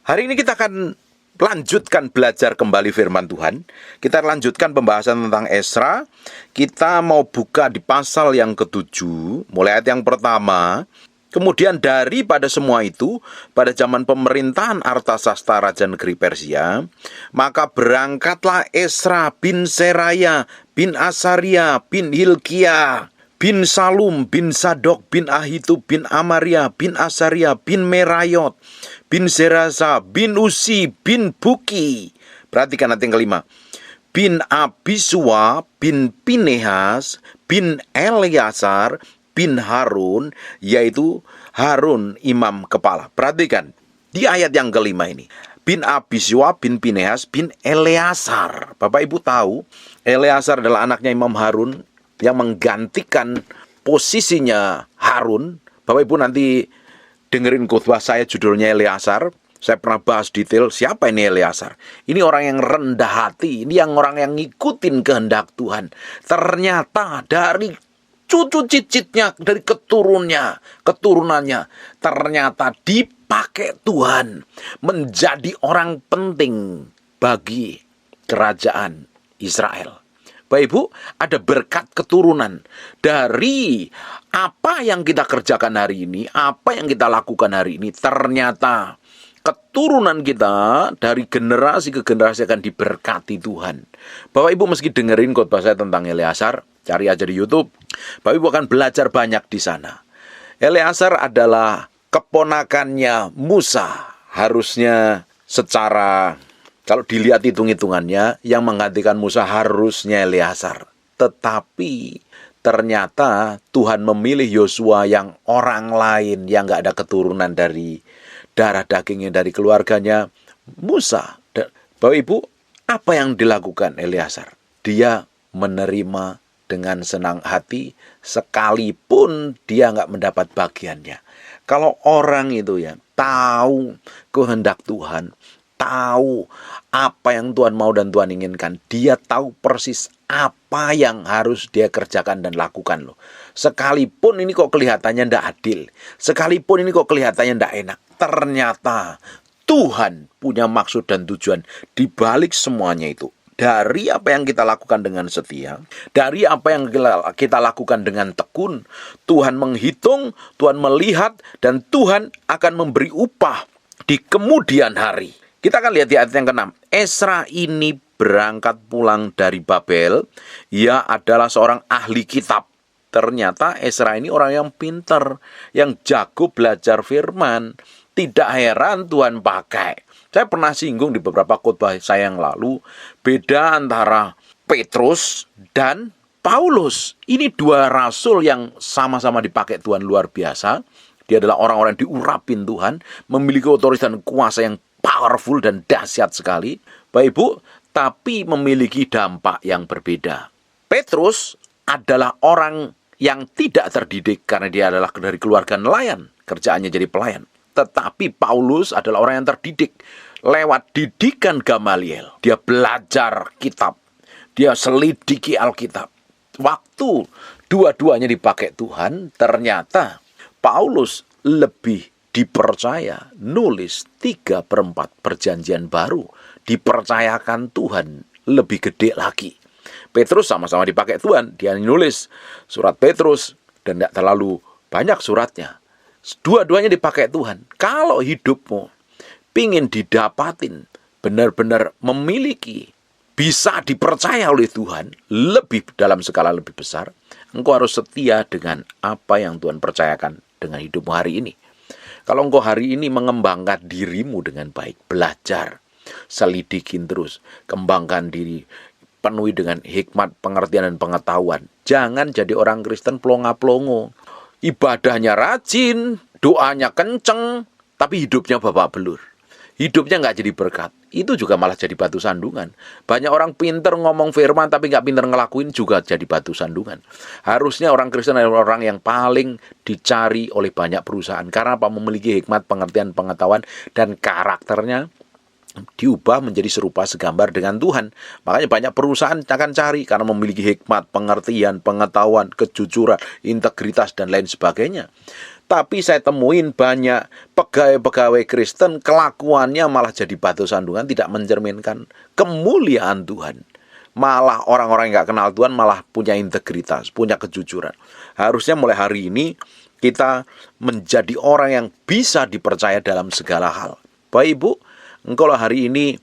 Hari ini kita akan lanjutkan belajar kembali firman Tuhan. Kita lanjutkan pembahasan tentang Esra. Kita mau buka di pasal yang ke-7, mulai ayat yang pertama. Kemudian daripada semua itu, pada zaman pemerintahan Artasasta Raja Negeri Persia, maka berangkatlah Esra bin Seraya bin Asaria bin Hilkiah bin Salum bin Sadok bin Ahitub bin Amaria bin Asaria bin Merayot bin Serasa bin Usi bin Buki. Perhatikan nanti yang kelima. Bin Abisua bin Pinehas bin Eleazar bin Harun, yaitu Harun imam kepala. Perhatikan di ayat yang kelima ini. Bin Abisua bin Pinehas bin Eleazar. Bapak Ibu tahu Eleazar adalah anaknya Imam Harun yang menggantikan posisinya Harun. Bapak Ibu nanti dengerin khotbah saya, judulnya Eleazar. Saya pernah bahas detail siapa ini Eleazar. Ini orang yang rendah hati, ini orang yang ngikutin kehendak Tuhan. Ternyata dari cucu cicitnya, dari keturunannya, ternyata dipakai Tuhan menjadi orang penting bagi kerajaan Israel. Bapak Ibu, ada berkat keturunan dari apa yang kita kerjakan hari ini, apa yang kita lakukan hari ini. Ternyata keturunan kita dari generasi ke generasi akan diberkati Tuhan. Bapak Ibu meski dengerin khotbah saya tentang Eleazar, cari aja di YouTube. Bapak Ibu akan belajar banyak di sana. Eleazar adalah keponakannya Musa. Harusnya secara, kalau dilihat hitung-hitungannya, yang menggantikan Musa harusnya Eleazar. Tetapi ternyata Tuhan memilih Yosua yang orang lain, yang gak ada keturunan dari darah dagingnya, dari keluarganya Musa. Bapak Ibu, apa yang dilakukan Eleazar? Dia menerima dengan senang hati, sekalipun dia nggak mendapat bagiannya. Kalau orang itu ya tahu kehendak Tuhan, tahu apa yang Tuhan mau dan Tuhan inginkan, dia tahu persis apa yang harus dia kerjakan dan lakukan loh. Sekalipun ini kok kelihatannya ndak adil, sekalipun ini kok kelihatannya ndak enak, ternyata Tuhan punya maksud dan tujuan di balik semuanya itu. Dari apa yang kita lakukan dengan setia, dari apa yang kita lakukan dengan tekun, Tuhan menghitung, Tuhan melihat, dan Tuhan akan memberi upah di kemudian hari. Kita akan lihat di ayat yang ke-6. Esra ini berangkat pulang dari Babel. Ia adalah seorang ahli kitab. Ternyata Esra ini orang yang pintar, yang jago belajar firman. Tidak heran Tuhan pakai. Saya pernah singgung di beberapa khotbah saya yang lalu, beda antara Petrus dan Paulus. Ini dua rasul yang sama-sama dipakai Tuhan luar biasa. Dia adalah orang-orang yang diurapin Tuhan, memiliki otoritas dan kuasa yang powerful dan dahsyat sekali. Bapak Ibu, tapi memiliki dampak yang berbeda. Petrus adalah orang yang tidak terdidik karena dia adalah dari keluarga nelayan, kerjaannya jadi pelayan. Tetapi Paulus adalah orang yang terdidik lewat didikan Gamaliel. Dia belajar kitab, dia selidiki Alkitab. Waktu dua-duanya dipakai Tuhan, ternyata Paulus lebih dipercaya nulis 3/4 perjanjian baru. Dipercayakan Tuhan lebih gede lagi. Petrus sama-sama dipakai Tuhan. Dia nulis surat Petrus dan tidak terlalu banyak suratnya. Dua-duanya dipakai Tuhan. Kalau hidupmu pingin didapatin, benar-benar memiliki, bisa dipercaya oleh Tuhan, lebih dalam skala lebih besar, engkau harus setia dengan apa yang Tuhan percayakan dengan hidupmu hari ini. Kalau engkau hari ini mengembangkan dirimu dengan baik, belajar, selidikin terus, kembangkan diri, penuhi dengan hikmat, pengertian, dan pengetahuan. Jangan jadi orang Kristen plonga-plongo. Ibadahnya rajin, doanya kenceng, tapi hidupnya babak belur. Hidupnya nggak jadi berkat. Itu juga malah jadi batu sandungan. Banyak orang pinter ngomong firman, tapi nggak pinter ngelakuin, juga jadi batu sandungan. Harusnya orang Kristen adalah orang yang paling dicari oleh banyak perusahaan. Karena apa? Memiliki hikmat, pengertian, pengetahuan, dan karakternya diubah menjadi serupa segambar dengan Tuhan. Makanya banyak perusahaan akan cari karena memiliki hikmat, pengertian, pengetahuan, kejujuran, integritas, dan lain sebagainya. Tapi saya temuin banyak pegawai-pegawai Kristen kelakuannya malah jadi batu sandungan, tidak mencerminkan kemuliaan Tuhan. Malah orang-orang yang gak kenal Tuhan malah punya integritas, punya kejujuran. Harusnya mulai hari ini kita menjadi orang yang bisa dipercaya dalam segala hal. Bapak Ibu, engkau hari ini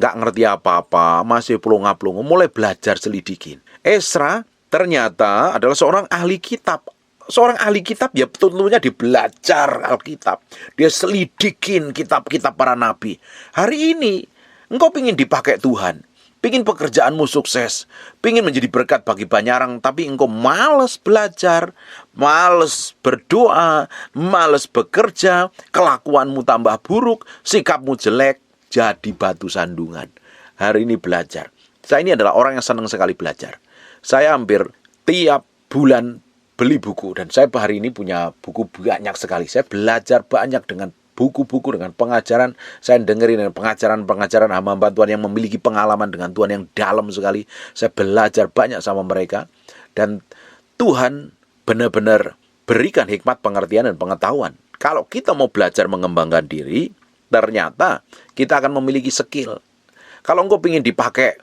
gak ngerti apa-apa, masih pelongo-pelongo, mulai belajar selidikin. Esra ternyata adalah seorang ahli kitab. Seorang ahli kitab ya tentunya dia belajar Alkitab. Dia selidikin kitab-kitab para nabi. Hari ini engkau ingin dipakai Tuhan, pingin pekerjaanmu sukses, pingin menjadi berkat bagi banyak orang, tapi engkau malas belajar, malas berdoa, malas bekerja, kelakuanmu tambah buruk, sikapmu jelek, jadi batu sandungan. Hari ini belajar. Saya ini adalah orang yang senang sekali belajar. Saya hampir tiap bulan beli buku, dan saya hari ini punya buku banyak sekali. Saya belajar banyak dengan buku-buku, dengan pengajaran. Saya dengerin dengan pengajaran hamba Tuhan yang memiliki pengalaman dengan Tuhan yang dalam sekali. Saya belajar banyak sama mereka. Dan Tuhan benar-benar berikan hikmat, pengertian, dan pengetahuan. Kalau kita mau belajar mengembangkan diri, ternyata kita akan memiliki skill. Kalau engkau ingin dipakai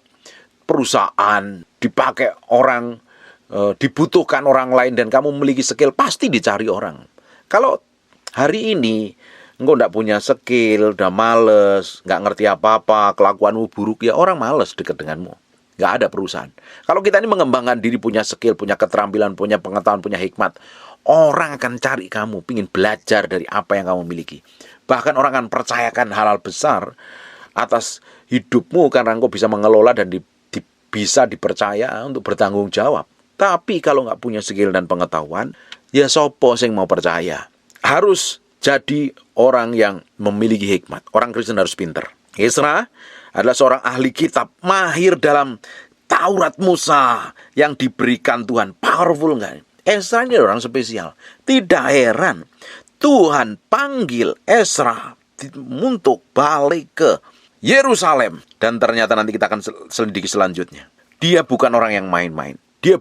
perusahaan, dipakai orang, dibutuhkan orang lain, dan kamu memiliki skill, pasti dicari orang. Kalau hari ini engkau tidak punya skill, udah males, nggak ngerti apa-apa, kelakuanmu buruk, ya orang males dekat denganmu. Nggak ada perusahaan. Kalau kita ini mengembangkan diri, punya skill, punya keterampilan, punya pengetahuan, punya hikmat, orang akan cari kamu, ingin belajar dari apa yang kamu miliki. Bahkan orang akan percayakan hal-hal besar atas hidupmu karena engkau bisa mengelola dan bisa dipercaya untuk bertanggung jawab. Tapi kalau nggak punya skill dan pengetahuan, ya sopo sing mau percaya. Harus jadi orang yang memiliki hikmat. Orang Kristen harus pinter. Esra adalah seorang ahli kitab, mahir dalam Taurat Musa yang diberikan Tuhan. Powerful enggak? Esra ini orang spesial. Tidak heran Tuhan panggil Esra untuk balik ke Yerusalem. Dan ternyata nanti kita akan selidiki selanjutnya. Dia bukan orang yang main-main. Dia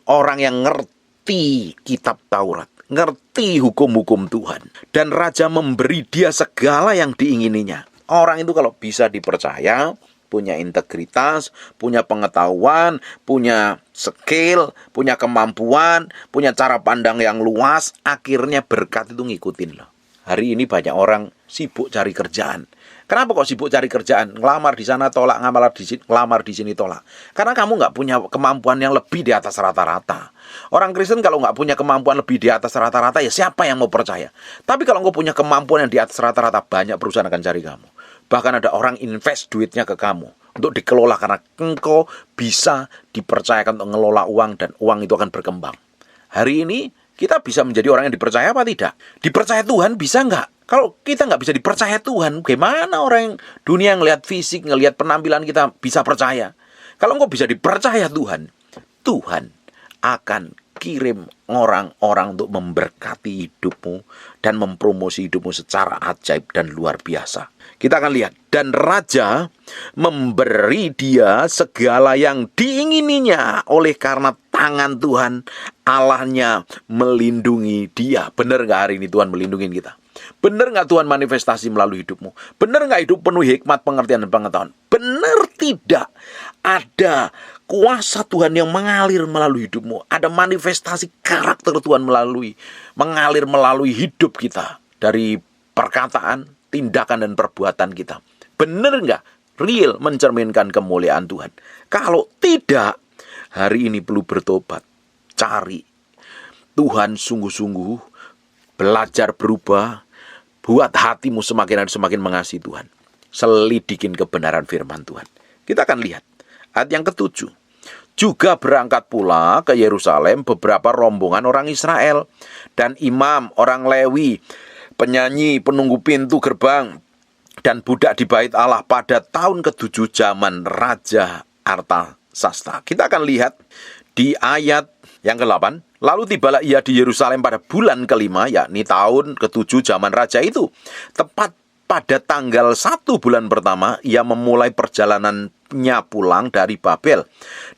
orang yang ngerti kitab Taurat, ngerti hukum-hukum Tuhan. Dan raja memberi dia segala yang diingininya. Orang itu kalau bisa dipercaya, punya integritas, punya pengetahuan, punya skill, punya kemampuan, punya cara pandang yang luas, akhirnya berkat itu ngikutin loh. Hari ini banyak orang sibuk cari kerjaan. Kenapa kok sibuk cari kerjaan? Ngelamar di sana tolak, ngelamar di sini tolak. Karena kamu nggak punya kemampuan yang lebih di atas rata-rata. Orang Kristen kalau nggak punya kemampuan lebih di atas rata-rata, ya siapa yang mau percaya? Tapi kalau engkau punya kemampuan yang di atas rata-rata, banyak perusahaan akan cari kamu. Bahkan ada orang invest duitnya ke kamu untuk dikelola karena engkau bisa dipercayakan untuk mengelola uang, dan uang itu akan berkembang. Hari ini kita bisa menjadi orang yang dipercaya apa tidak? Dipercaya Tuhan bisa nggak? Kalau kita nggak bisa dipercaya Tuhan, gimana orang yang dunia ngelihat fisik, ngelihat penampilan kita bisa percaya? Kalau engkau bisa dipercaya Tuhan, Tuhan akan kirim orang-orang untuk memberkati hidupmu dan mempromosi hidupmu secara ajaib dan luar biasa. Kita akan lihat. Dan raja memberi dia segala yang diingininya oleh karena tangan Tuhan Allahnya melindungi dia. Benar nggak hari ini Tuhan melindungi kita? Benar nggak Tuhan manifestasi melalui hidupmu? Benar nggak hidup penuh hikmat, pengertian, dan pengetahuan? Benar tidak? Ada kuasa Tuhan yang mengalir melalui hidupmu. Ada manifestasi karakter Tuhan mengalir melalui hidup kita. Dari perkataan, tindakan, dan perbuatan kita. Benar nggak? Real mencerminkan kemuliaan Tuhan. Kalau tidak, hari ini perlu bertobat. Cari Tuhan sungguh-sungguh, belajar berubah, buat hatimu semakin hari semakin mengasihi Tuhan. Selidikin kebenaran firman Tuhan. Kita akan lihat ayat yang ke-7. Juga berangkat pula ke Yerusalem beberapa rombongan orang Israel dan imam, orang Lewi, penyanyi, penunggu pintu gerbang, dan budak di bait Allah pada tahun ke-7 zaman Raja Artasasta. Kita akan lihat di ayat yang ke-8. Lalu tibalah ia di Yerusalem pada bulan ke-5, yakni tahun ke-7 zaman raja itu. Tepat pada tanggal 1 bulan pertama, ia memulai perjalanannya pulang dari Babel.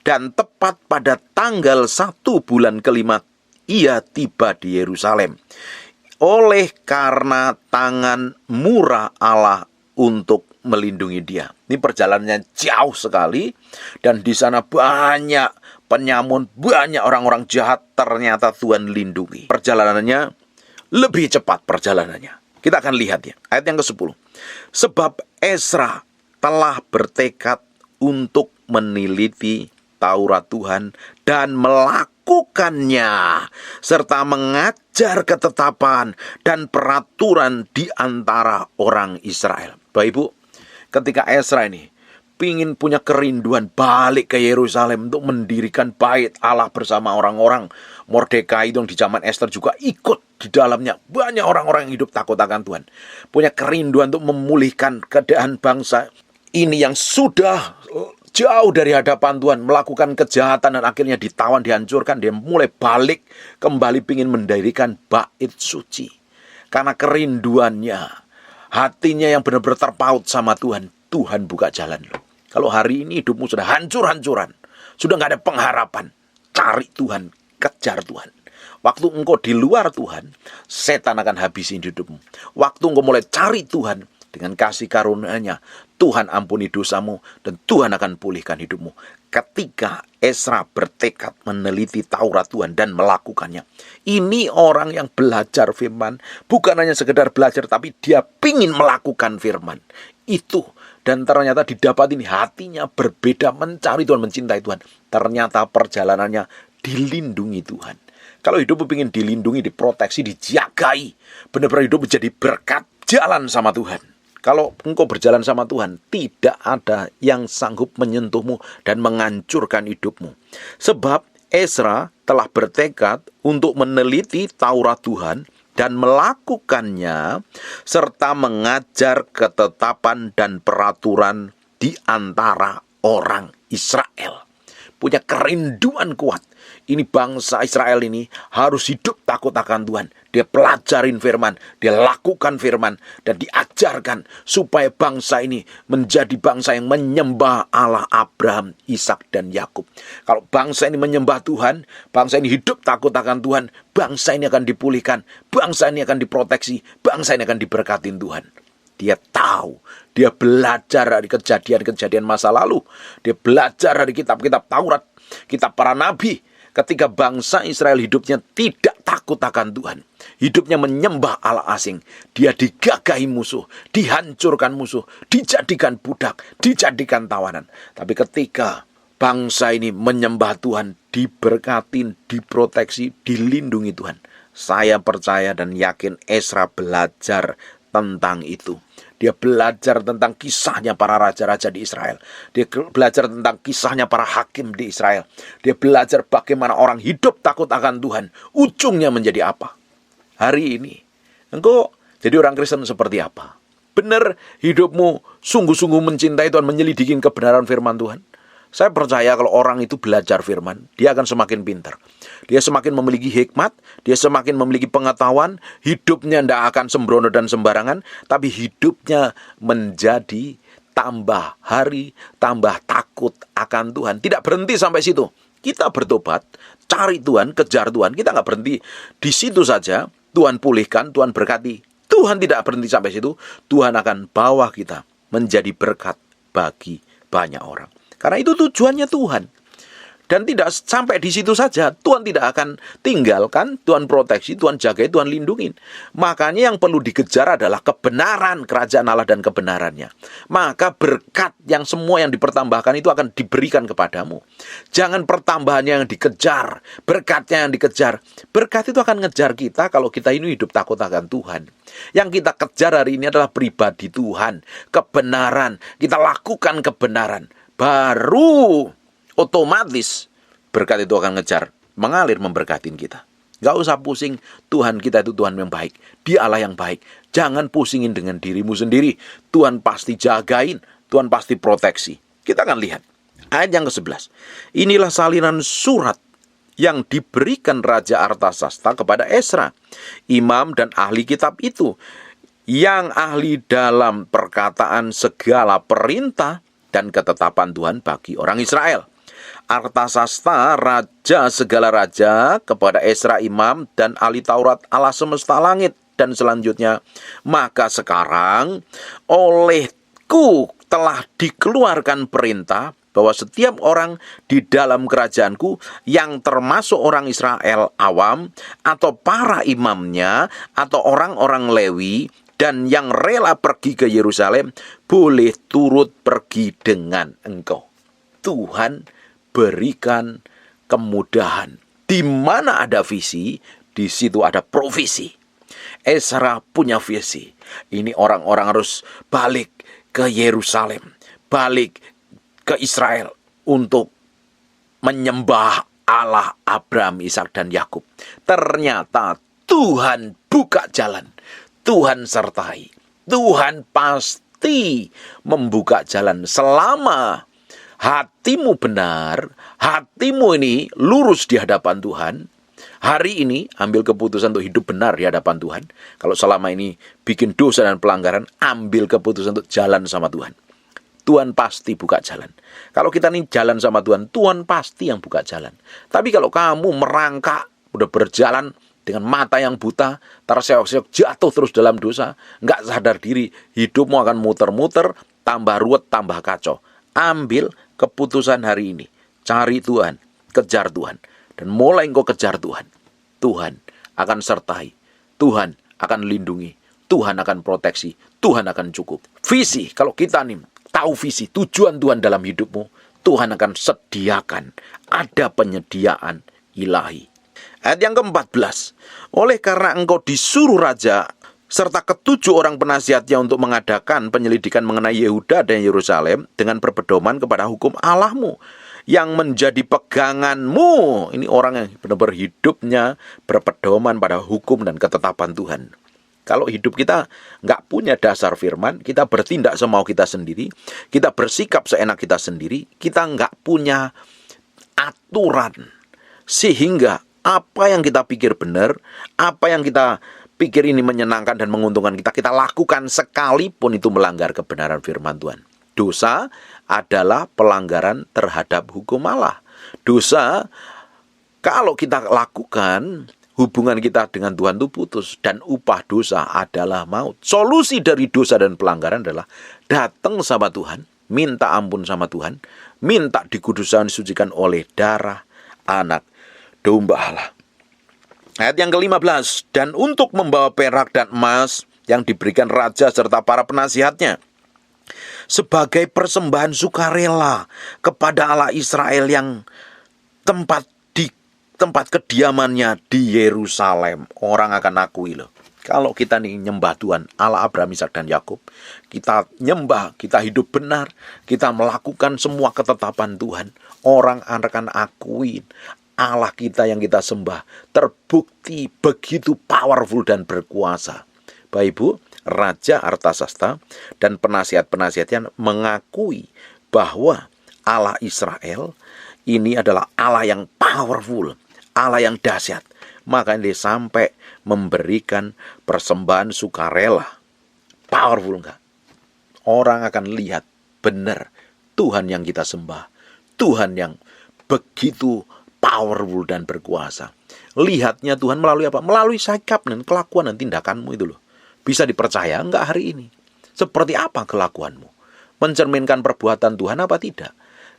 Dan tepat pada tanggal 1 bulan ke-5, ia tiba di Yerusalem. oleh karena tangan murah Allah untuk melindungi dia. Ini perjalanannya jauh sekali, dan di sana banyak penyamun, banyak orang-orang jahat, ternyata Tuhan lindungi. Perjalanannya lebih cepat perjalanannya. Kita akan lihat ya, ayat yang ke-10. Sebab Ezra telah bertekad untuk meneliti Taurat Tuhan dan melakukannya, serta mengajar ketetapan dan peraturan di antara orang Israel. Bapak Ibu, ketika Ezra ini pingin punya kerinduan balik ke Yerusalem untuk mendirikan bait Allah bersama orang-orang, Mordekai itu yang di zaman Esther juga ikut di dalamnya. Banyak orang-orang yang hidup takut akan Tuhan, punya kerinduan untuk memulihkan keadaan bangsa ini yang sudah jauh dari hadapan Tuhan, melakukan kejahatan dan akhirnya ditawan, dihancurkan. Dia mulai balik kembali ingin mendirikan bait suci karena kerinduannya, hatinya yang benar-benar terpaut sama Tuhan. Tuhan buka jalan loh. Kalau hari ini hidupmu sudah hancur-hancuran, sudah gak ada pengharapan, cari Tuhan, kejar Tuhan. Waktu engkau di luar Tuhan, setan akan habisin hidupmu. Waktu engkau mulai cari Tuhan, dengan kasih karunia-Nya, Tuhan ampuni dosamu dan Tuhan akan pulihkan hidupmu. Ketika Ezra bertekad meneliti Taurat Tuhan dan melakukannya. Ini orang yang belajar firman, bukan hanya sekedar belajar, tapi dia pingin melakukan firman itu. Dan ternyata didapat ini hatinya berbeda, mencari Tuhan, mencintai Tuhan. Ternyata perjalanannya dilindungi Tuhan. Kalau hidupmu ingin dilindungi, diproteksi, dijagai, benar-benar hidup menjadi berkat, jalan sama Tuhan. Kalau engkau berjalan sama Tuhan, tidak ada yang sanggup menyentuhmu dan menghancurkan hidupmu. Sebab Ezra telah bertekad untuk meneliti Taurat Tuhan dan melakukannya, serta mengajar ketetapan dan peraturan di antara orang Israel. Punya kerinduan kuat. Ini bangsa Israel ini harus hidup takut akan Tuhan. Dia pelajarin firman, dia lakukan firman, dan diajarkan supaya bangsa ini menjadi bangsa yang menyembah Allah Abraham, Ishak, dan Yakub. Kalau bangsa ini menyembah Tuhan, bangsa ini hidup takut akan Tuhan, bangsa ini akan dipulihkan, bangsa ini akan diproteksi, bangsa ini akan diberkatin Tuhan. Dia tahu, dia belajar dari kejadian-kejadian masa lalu, dia belajar dari kitab-kitab Taurat, kitab para nabi. Ketika bangsa Israel hidupnya tidak takut akan Tuhan, hidupnya menyembah Allah asing, dia digagahi musuh, dihancurkan musuh, dijadikan budak, dijadikan tawanan. Tapi ketika bangsa ini menyembah Tuhan, diberkatin, diproteksi, dilindungi Tuhan, saya percaya dan yakin Ezra belajar tentang itu. Dia belajar tentang kisahnya para raja-raja di Israel. Dia belajar tentang kisahnya para hakim di Israel. Dia belajar bagaimana orang hidup takut akan Tuhan. Ujungnya menjadi apa? Hari ini, engkau jadi orang Kristen seperti apa? Benar hidupmu sungguh-sungguh mencintai Tuhan, menyelidiki kebenaran firman Tuhan? Saya percaya kalau orang itu belajar firman, dia akan semakin pintar. Dia semakin memiliki hikmat, dia semakin memiliki pengetahuan, hidupnya tidak akan sembrono dan sembarangan, tapi hidupnya menjadi tambah hari, tambah takut akan Tuhan. Tidak berhenti sampai situ. Kita bertobat, cari Tuhan, kejar Tuhan. Kita nggak berhenti di situ saja. Tuhan pulihkan, Tuhan berkati. Tuhan tidak berhenti sampai situ. Tuhan akan bawa kita menjadi berkat bagi banyak orang. Karena itu tujuannya Tuhan. Dan tidak sampai di situ saja. Tuhan tidak akan tinggalkan, Tuhan proteksi, Tuhan jaga, Tuhan lindungi. Makanya yang perlu dikejar adalah kebenaran kerajaan Allah dan kebenarannya. Maka berkat yang semua yang dipertambahkan itu akan diberikan kepadamu. Jangan pertambahannya yang dikejar, berkatnya yang dikejar. Berkat itu akan ngejar kita kalau kita ini hidup takut akan Tuhan. Yang kita kejar hari ini adalah pribadi Tuhan, kebenaran. Kita lakukan kebenaran. Baru otomatis berkat itu akan ngejar, mengalir memberkatin kita. Gak usah pusing, Tuhan kita itu Tuhan yang baik. Dia Allah yang baik. Jangan pusingin dengan dirimu sendiri. Tuhan pasti jagain, Tuhan pasti proteksi. Kita akan lihat ayat yang ke-11. Inilah salinan surat yang diberikan Raja Artasasta kepada Ezra, imam dan ahli kitab itu, yang ahli dalam perkataan segala perintah dan ketetapan Tuhan bagi orang Israel. Artasasta, raja segala raja, kepada Ezra imam dan ahli Taurat Allah semesta langit. dan selanjutnya. Maka sekarang olehku telah dikeluarkan perintah bahwa setiap orang di dalam kerajaanku yang termasuk orang Israel awam atau para imamnya atau orang-orang Lewi dan yang rela pergi ke Yerusalem boleh turut pergi dengan engkau. Tuhan berikan kemudahan. Di mana ada visi, di situ ada provisi. Ezra punya visi. Ini orang-orang harus balik ke Yerusalem, balik ke Israel untuk menyembah Allah Abraham, Ishak dan Yakub. Ternyata Tuhan buka jalan, Tuhan sertai, Tuhan pasti membuka jalan selama hatimu benar, hatimu ini lurus di hadapan Tuhan. Hari ini ambil keputusan untuk hidup benar di hadapan Tuhan. Kalau selama ini bikin dosa dan pelanggaran, ambil keputusan untuk jalan sama Tuhan. Tuhan pasti buka jalan. Kalau kita ini jalan sama Tuhan, Tuhan pasti yang buka jalan. Tapi kalau kamu merangkak, udah berjalan dengan mata yang buta, terseok-seok, jatuh terus dalam dosa, nggak sadar diri, hidupmu akan muter-muter, tambah ruwet, tambah kacau. Ambil keputusan hari ini. Cari Tuhan, kejar Tuhan. Dan mulai engkau kejar Tuhan, Tuhan akan sertai, Tuhan akan lindungi, Tuhan akan proteksi, Tuhan akan cukup. Visi, kalau kita nih tahu visi, tujuan Tuhan dalam hidupmu, Tuhan akan sediakan, ada penyediaan ilahi. Ayat yang ke-14, oleh karena engkau disuruh raja serta ketujuh orang penasihatnya untuk mengadakan penyelidikan mengenai Yehuda dan Yerusalem dengan berpedoman kepada hukum Allahmu yang menjadi peganganmu. Ini orang yang benar-benar hidupnya berpedoman pada hukum dan ketetapan Tuhan. Kalau hidup kita nggak punya dasar firman, kita bertindak semau kita sendiri, kita bersikap seenak kita sendiri, kita nggak punya aturan. Sehingga apa yang kita pikir benar, apa yang kita pikir ini menyenangkan dan menguntungkan kita, kita lakukan sekalipun itu melanggar kebenaran firman Tuhan. Dosa adalah pelanggaran terhadap hukum Allah. Dosa, kalau kita lakukan, hubungan kita dengan Tuhan itu putus. Dan upah dosa adalah maut. Solusi dari dosa dan pelanggaran adalah datang sama Tuhan, minta ampun sama Tuhan, minta dikuduskan, disucikan oleh darah anak domba Allah. Ayat yang ke-15, dan untuk membawa perak dan emas yang diberikan raja serta para penasihatnya sebagai persembahan sukarela kepada Allah Israel yang tempat kediamannya di Yerusalem. Orang akan akui loh, kalau kita nih nyembah Tuhan Allah Abraham, Ishak dan Yakub, kita nyembah, kita hidup benar, kita melakukan semua ketetapan Tuhan, orang akan akui Allah kita yang kita sembah terbukti begitu powerful dan berkuasa. Bapak Ibu, Raja Artasasta dan penasihat-penasihatnya mengakui bahwa Allah Israel ini adalah Allah yang powerful, Allah yang dahsyat. Maka dia sampai memberikan persembahan sukarela. Powerful enggak? Orang akan lihat benar Tuhan yang kita sembah, Tuhan yang begitu powerful dan berkuasa. Lihatnya Tuhan melalui apa? Melalui sikap dan kelakuan dan tindakanmu itu loh. Bisa dipercaya enggak hari ini? Seperti apa kelakuanmu? Mencerminkan perbuatan Tuhan apa tidak?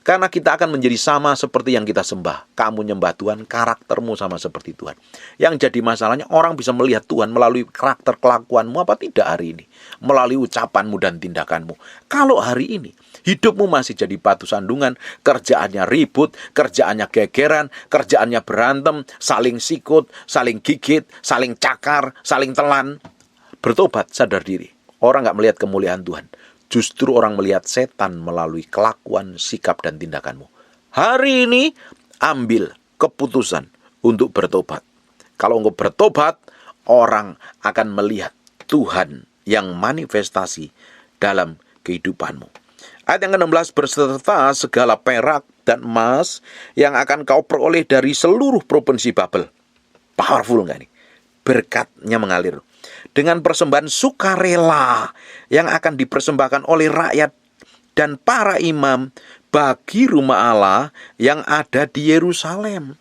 Karena kita akan menjadi sama seperti yang kita sembah. Kamu nyembah Tuhan, karaktermu sama seperti Tuhan. Yang jadi masalahnya, orang bisa melihat Tuhan melalui karakter kelakuanmu apa tidak hari ini? Melalui ucapanmu dan tindakanmu. Kalau hari ini hidupmu masih jadi batu sandungan, kerjaannya ribut, kerjaannya gegeran, kerjaannya berantem, saling sikut, saling gigit, saling cakar, saling telan, bertobat, sadar diri. Orang gak melihat kemuliaan Tuhan. Justru orang melihat setan melalui kelakuan, sikap, dan tindakanmu. Hari ini, ambil keputusan untuk bertobat. Kalau engkau bertobat, orang akan melihat Tuhan yang manifestasi dalam kehidupanmu. Ayat yang ke-16, berserta segala perak dan emas yang akan kau peroleh dari seluruh provinsi Babel. Powerful gak nih? Berkatnya mengalir. Dengan persembahan sukarela yang akan dipersembahkan oleh rakyat dan para imam bagi rumah Allah yang ada di Yerusalem.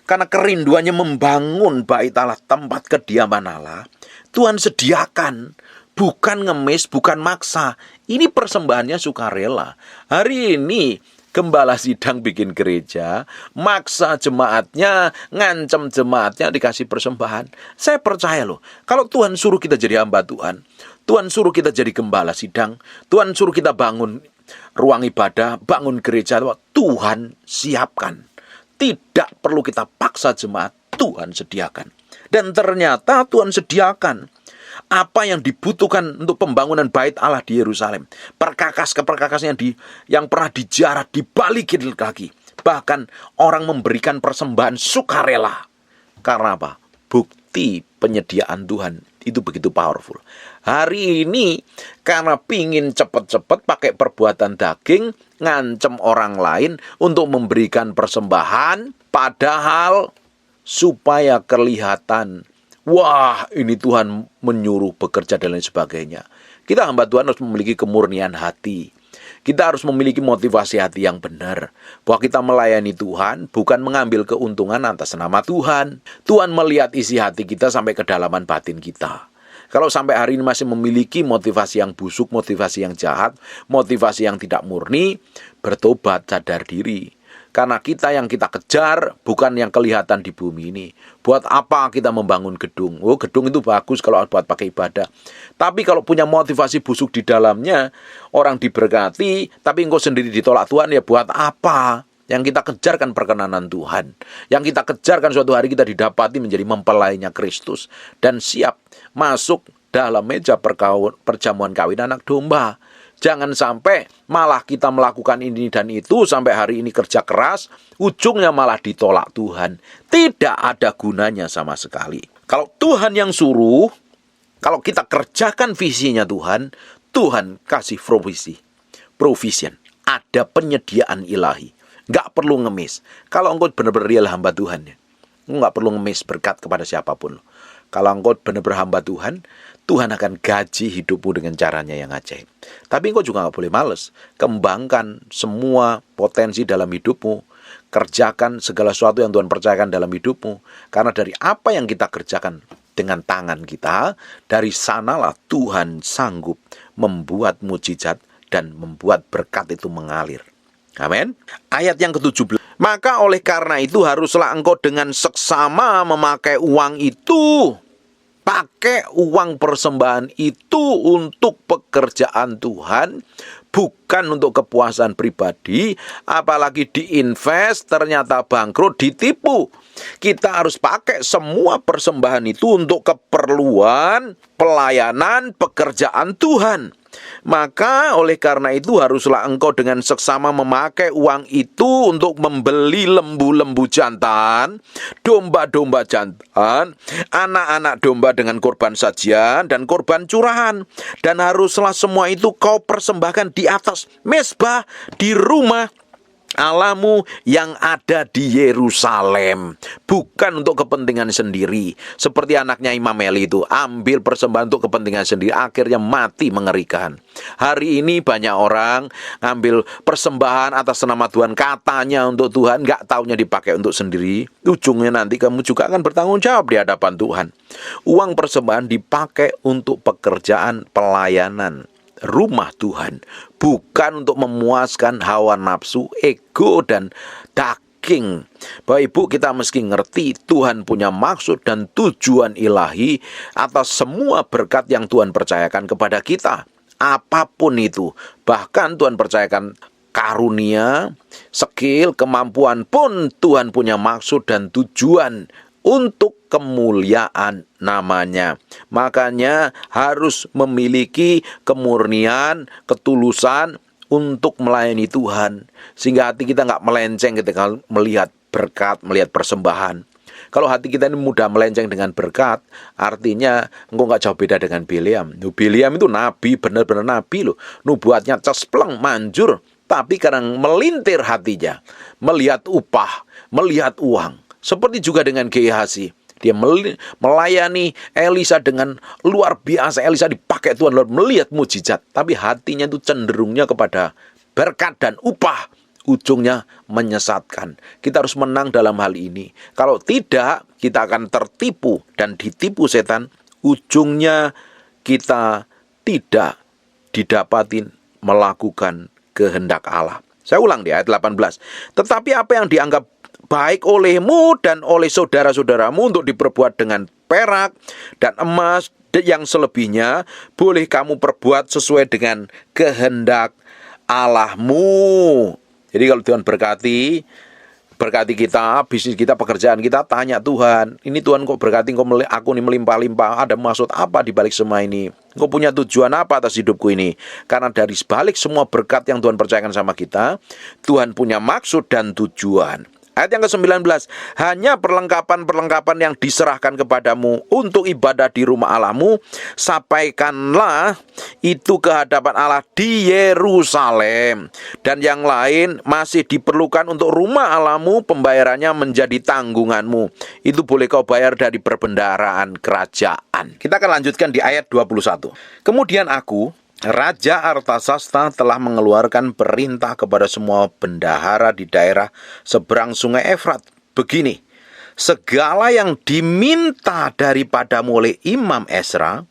Karena kerinduannya membangun bait Allah, tempat kediaman Allah, Tuhan sediakan. Bukan ngemis, bukan maksa. Ini persembahannya sukarela. Hari ini gembala sidang bikin gereja, maksa jemaatnya, ngancam jemaatnya dikasih persembahan. Saya percaya loh, kalau Tuhan suruh kita jadi hamba Tuhan, Tuhan suruh kita jadi gembala sidang, Tuhan suruh kita bangun ruang ibadah, bangun gereja, Tuhan siapkan. Tidak perlu kita paksa jemaat, Tuhan sediakan. Dan ternyata Tuhan sediakan apa yang dibutuhkan untuk pembangunan bait Allah di Yerusalem. Perkakas yang pernah dijarah dibalikin lagi. Bahkan orang memberikan persembahan sukarela. Karena apa? Bukti penyediaan Tuhan itu begitu powerful. Hari ini karena pingin cepet-cepet pakai perbuatan daging, ngancem orang lain untuk memberikan persembahan, padahal supaya kelihatan, wah ini Tuhan menyuruh bekerja dan lain sebagainya. Kita hamba Tuhan harus memiliki kemurnian hati. Kita harus memiliki motivasi hati yang benar. Bahwa kita melayani Tuhan bukan mengambil keuntungan atas nama Tuhan. Tuhan melihat isi hati kita sampai kedalaman batin kita. Kalau sampai hari ini masih memiliki motivasi yang busuk, motivasi yang jahat, motivasi yang tidak murni, bertobat, sadar diri. Karena yang kita kejar bukan yang kelihatan di bumi ini. Buat apa kita membangun gedung? Oh, gedung itu bagus kalau buat pakai ibadah. Tapi kalau punya motivasi busuk di dalamnya, orang diberkati, tapi engkau sendiri ditolak Tuhan, ya buat apa? Yang kita kejar kan perkenanan Tuhan. Yang kita kejar kan suatu hari kita didapati menjadi mempelainya Kristus. Dan siap masuk dalam meja perjamuan kawin anak domba. Jangan sampai malah kita melakukan ini dan itu sampai hari ini kerja keras, ujungnya malah ditolak Tuhan. Tidak ada gunanya sama sekali. Kalau Tuhan yang suruh, kalau kita kerjakan visinya Tuhan, Tuhan kasih provision. Ada penyediaan ilahi. Nggak perlu ngemis. Kalau engkau benar-benar real hamba Tuhan, engkau nggak perlu ngemis berkat kepada siapapun. Kalau engkau benar-benar hamba Tuhan, Tuhan akan gaji hidupmu dengan caranya yang ajaib. Tapi engkau juga nggak boleh males. Kembangkan semua potensi dalam hidupmu. Kerjakan segala sesuatu yang Tuhan percayakan dalam hidupmu. Karena dari apa yang kita kerjakan dengan tangan kita, dari sanalah Tuhan sanggup membuat mujizat dan membuat berkat itu mengalir. Amin. Ayat yang ke-17. Maka oleh karena itu haruslah engkau dengan seksama memakai uang itu. Pakai uang persembahan itu untuk pekerjaan Tuhan, bukan untuk kepuasan pribadi, apalagi diinvest, ternyata bangkrut, ditipu. Kita harus pakai semua persembahan itu untuk keperluan, pelayanan, pekerjaan Tuhan. Maka oleh karena itu haruslah engkau dengan seksama memakai uang itu untuk membeli lembu-lembu jantan, domba-domba jantan, anak-anak domba dengan korban sajian dan korban curahan. Dan haruslah semua itu kau persembahkan di atas mezbah di rumah Allahmu yang ada di Yerusalem, bukan untuk kepentingan sendiri. Seperti anaknya Imam Eli itu, ambil persembahan untuk kepentingan sendiri, akhirnya mati mengerikan. Hari ini banyak orang ngambil persembahan atas nama Tuhan, katanya untuk Tuhan, nggak taunya dipakai untuk sendiri. Ujungnya nanti kamu juga akan bertanggung jawab di hadapan Tuhan. Uang persembahan dipakai untuk pekerjaan pelayanan rumah Tuhan, bukan untuk memuaskan hawa nafsu, ego, dan daging. Bapak Ibu, kita mesti ngerti Tuhan punya maksud dan tujuan ilahi atas semua berkat yang Tuhan percayakan kepada kita. Apapun itu, bahkan Tuhan percayakan karunia, skill, kemampuan pun Tuhan punya maksud dan tujuan untuk kemuliaan namanya. Makanya harus memiliki kemurnian, ketulusan untuk melayani Tuhan. Sehingga hati kita nggak melenceng ketika melihat berkat, melihat persembahan. Kalau hati kita ini mudah melenceng dengan berkat, artinya engkau nggak jauh beda dengan Bileam. Bileam itu nabi, benar-benar nabi loh. Nubuatnya cespleng, manjur. Tapi kadang melintir hatinya, melihat upah, melihat uang. Seperti juga dengan Gehazi. Dia melayani Elisa dengan luar biasa. Elisa dipakai Tuhan melihat mujizat. Tapi hatinya itu cenderungnya kepada berkat dan upah. Ujungnya menyesatkan. Kita harus menang dalam hal ini. Kalau tidak, kita akan tertipu dan ditipu setan ujungnya kita tidak didapatin melakukan kehendak Allah. Saya ulang di ayat 18. Tetapi apa yang dianggap baik olehmu dan oleh saudara-saudaramu untuk diperbuat dengan perak dan emas yang selebihnya, boleh kamu perbuat sesuai dengan kehendak Allahmu. Jadi kalau Tuhan berkati kita, bisnis kita, pekerjaan kita, tanya Tuhan, ini Tuhan kok berkati aku ini melimpah-limpah, ada maksud apa di balik semua ini? Kau punya tujuan apa atas hidupku ini? Karena dari balik semua berkat yang Tuhan percayakan sama kita, Tuhan punya maksud dan tujuan. Ayat yang ke-19, hanya perlengkapan-perlengkapan yang diserahkan kepadamu untuk ibadah di rumah Allahmu, sampaikanlah itu ke hadapan Allah di Yerusalem. Dan yang lain masih diperlukan untuk rumah Allahmu, pembayarannya menjadi tanggunganmu. Itu boleh kau bayar dari perbendaharaan kerajaan. Kita akan lanjutkan di ayat 21. Kemudian aku, Raja Artasasta, telah mengeluarkan perintah kepada semua bendahara di daerah seberang sungai Efrat. Begini, segala yang diminta daripadamu oleh Imam Ezra,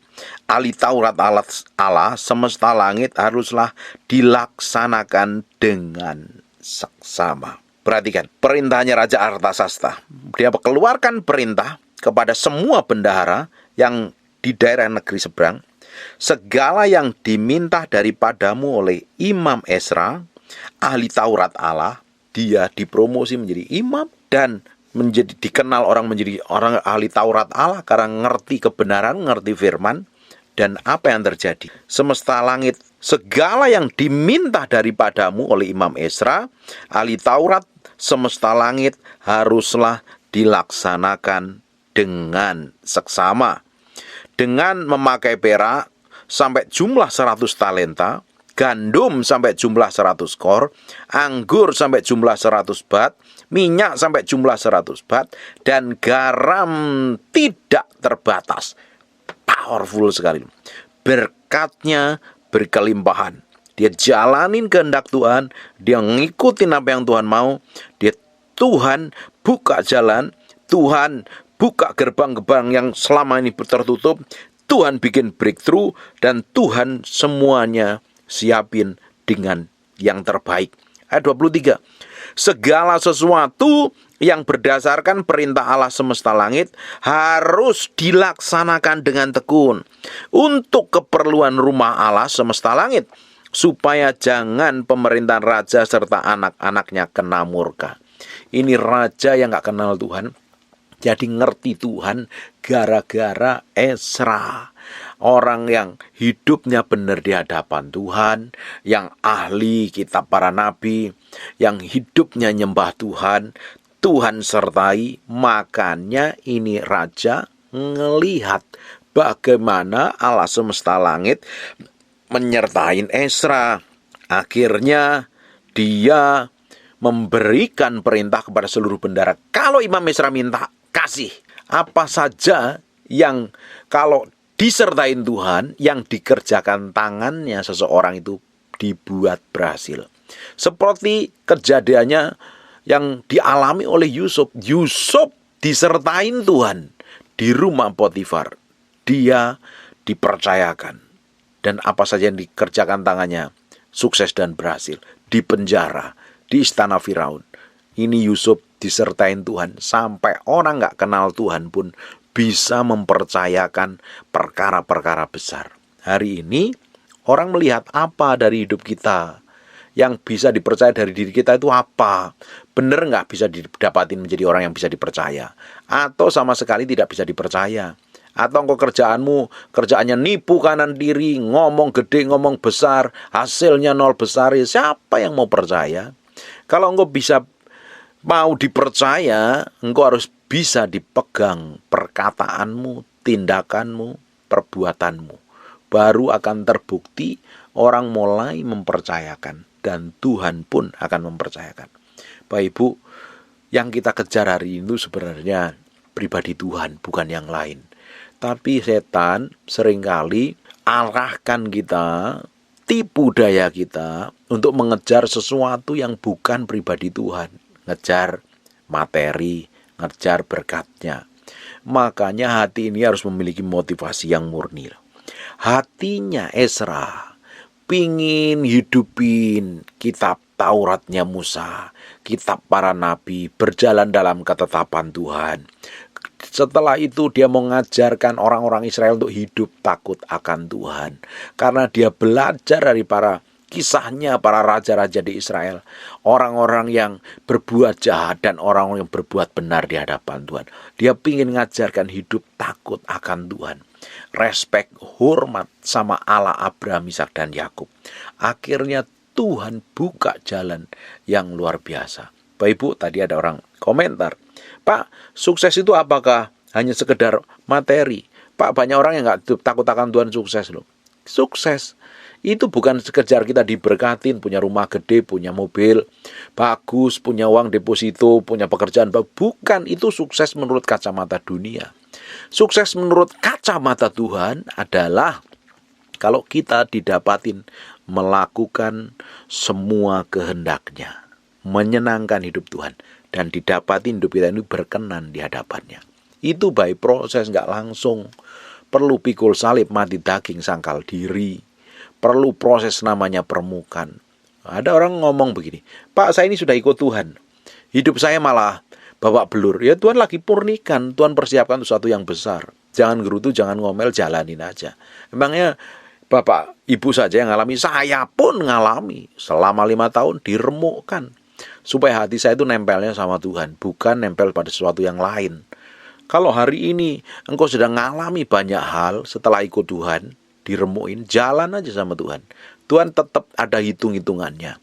ahli Taurat Allah semesta langit, haruslah dilaksanakan dengan seksama. Perhatikan, perintahnya Raja Artasasta. Dia keluarkan perintah kepada semua bendahara yang di daerah negeri seberang. Segala yang diminta daripadamu oleh Imam Ezra, ahli Taurat Allah, dia dipromosi menjadi imam dan dikenal orang menjadi orang ahli Taurat Allah karena ngerti kebenaran, ngerti firman. Dan apa yang terjadi? Semesta langit, segala yang diminta daripadamu oleh Imam Ezra, ahli Taurat, semesta langit, haruslah dilaksanakan dengan seksama. Dengan memakai perak sampai jumlah 100 talenta, gandum sampai jumlah 100 kor, anggur sampai jumlah 100 bat, minyak sampai jumlah 100 bat, dan garam tidak terbatas. Powerful sekali. Berkatnya berkelimpahan. Dia jalanin kehendak Tuhan, dia ngikutin apa yang Tuhan mau, Tuhan buka jalan, Tuhan buka gerbang-gerbang yang selama ini tertutup, Tuhan bikin breakthrough, dan Tuhan semuanya siapin dengan yang terbaik. Ayat 23, segala sesuatu yang berdasarkan perintah Allah semesta langit harus dilaksanakan dengan tekun untuk keperluan rumah Allah semesta langit, supaya jangan pemerintahan raja serta anak-anaknya kena murka. Ini raja yang gak kenal Tuhan, jadi ngerti Tuhan gara-gara Ezra. Orang yang hidupnya benar di hadapan Tuhan, yang ahli kitab para nabi, yang hidupnya nyembah Tuhan, Tuhan sertai. Makanya ini raja ngelihat bagaimana Allah semesta langit menyertai Ezra. Akhirnya dia memberikan perintah kepada seluruh bendahara. Kalau Imam Ezra minta, kasih apa saja yang kalau disertain Tuhan, yang dikerjakan tangannya seseorang itu dibuat berhasil. Seperti kejadiannya yang dialami oleh Yusuf. Yusuf disertain Tuhan di rumah Potifar. Dia dipercayakan. Dan apa saja yang dikerjakan tangannya sukses dan berhasil. Di penjara, di istana Firaun. Ini Yusuf disertain Tuhan, sampai orang gak kenal Tuhan pun bisa mempercayakan perkara-perkara besar. Hari ini orang melihat apa dari hidup kita, yang bisa dipercaya dari diri kita itu apa? Benar gak bisa didapatin menjadi orang yang bisa dipercaya? Atau sama sekali tidak bisa dipercaya? Atau engkau kerjaannya nipu kanan diri, ngomong gede, ngomong besar, hasilnya nol besar, ya siapa yang mau percaya? Kalau engkau mau dipercaya, engkau harus bisa dipegang perkataanmu, tindakanmu, perbuatanmu. Baru akan terbukti, orang mulai mempercayakan, dan Tuhan pun akan mempercayakan. Bapak Ibu, yang kita kejar hari itu sebenarnya pribadi Tuhan, bukan yang lain. Tapi setan seringkali arahkan kita, tipu daya kita untuk mengejar sesuatu yang bukan pribadi Tuhan. Ngejar materi, ngejar berkatnya. Makanya hati ini harus memiliki motivasi yang murni. Hatinya Ezra pingin hidupin kitab Tauratnya Musa, kitab para nabi, berjalan dalam ketetapan Tuhan. Setelah itu dia mengajarkan orang-orang Israel untuk hidup takut akan Tuhan. Karena dia belajar dari kisahnya para raja-raja di Israel, orang-orang yang berbuat jahat dan orang-orang yang berbuat benar di hadapan Tuhan. Dia ingin mengajarkan hidup takut akan Tuhan, respek, hormat sama Allah Abraham, Ishak dan Yakub. Akhirnya Tuhan buka jalan yang luar biasa. Bapak Ibu, tadi ada orang komentar, Pak, sukses itu apakah hanya sekedar materi? Pak, banyak orang yang nggak takut akan Tuhan sukses loh. Sukses itu bukan sekedar kita diberkatin, punya rumah gede, punya mobil bagus, punya uang deposito, punya pekerjaan. Bukan, itu sukses menurut kacamata dunia. Sukses menurut kacamata Tuhan adalah kalau kita didapatin melakukan semua kehendak-Nya, menyenangkan hidup Tuhan, dan didapatin hidup kita ini berkenan di hadapannya. Itu by proses, nggak langsung. Perlu pikul salib, mati daging, sangkal diri. Perlu proses namanya permukaan. Ada orang ngomong begini, Pak, saya ini sudah ikut Tuhan, hidup saya malah babak belur. Ya Tuhan lagi purnikan, Tuhan persiapkan sesuatu yang besar. Jangan gerutu, jangan ngomel, jalanin aja. Emangnya Bapak, Ibu saja yang ngalami, saya pun ngalami. Selama 5 tahun diremukkan. Supaya hati saya itu nempelnya sama Tuhan, bukan nempel pada sesuatu yang lain. Kalau hari ini engkau sedang ngalami banyak hal setelah ikut Tuhan, diremuin, jalan aja sama Tuhan. Tuhan tetap ada hitung-hitungannya.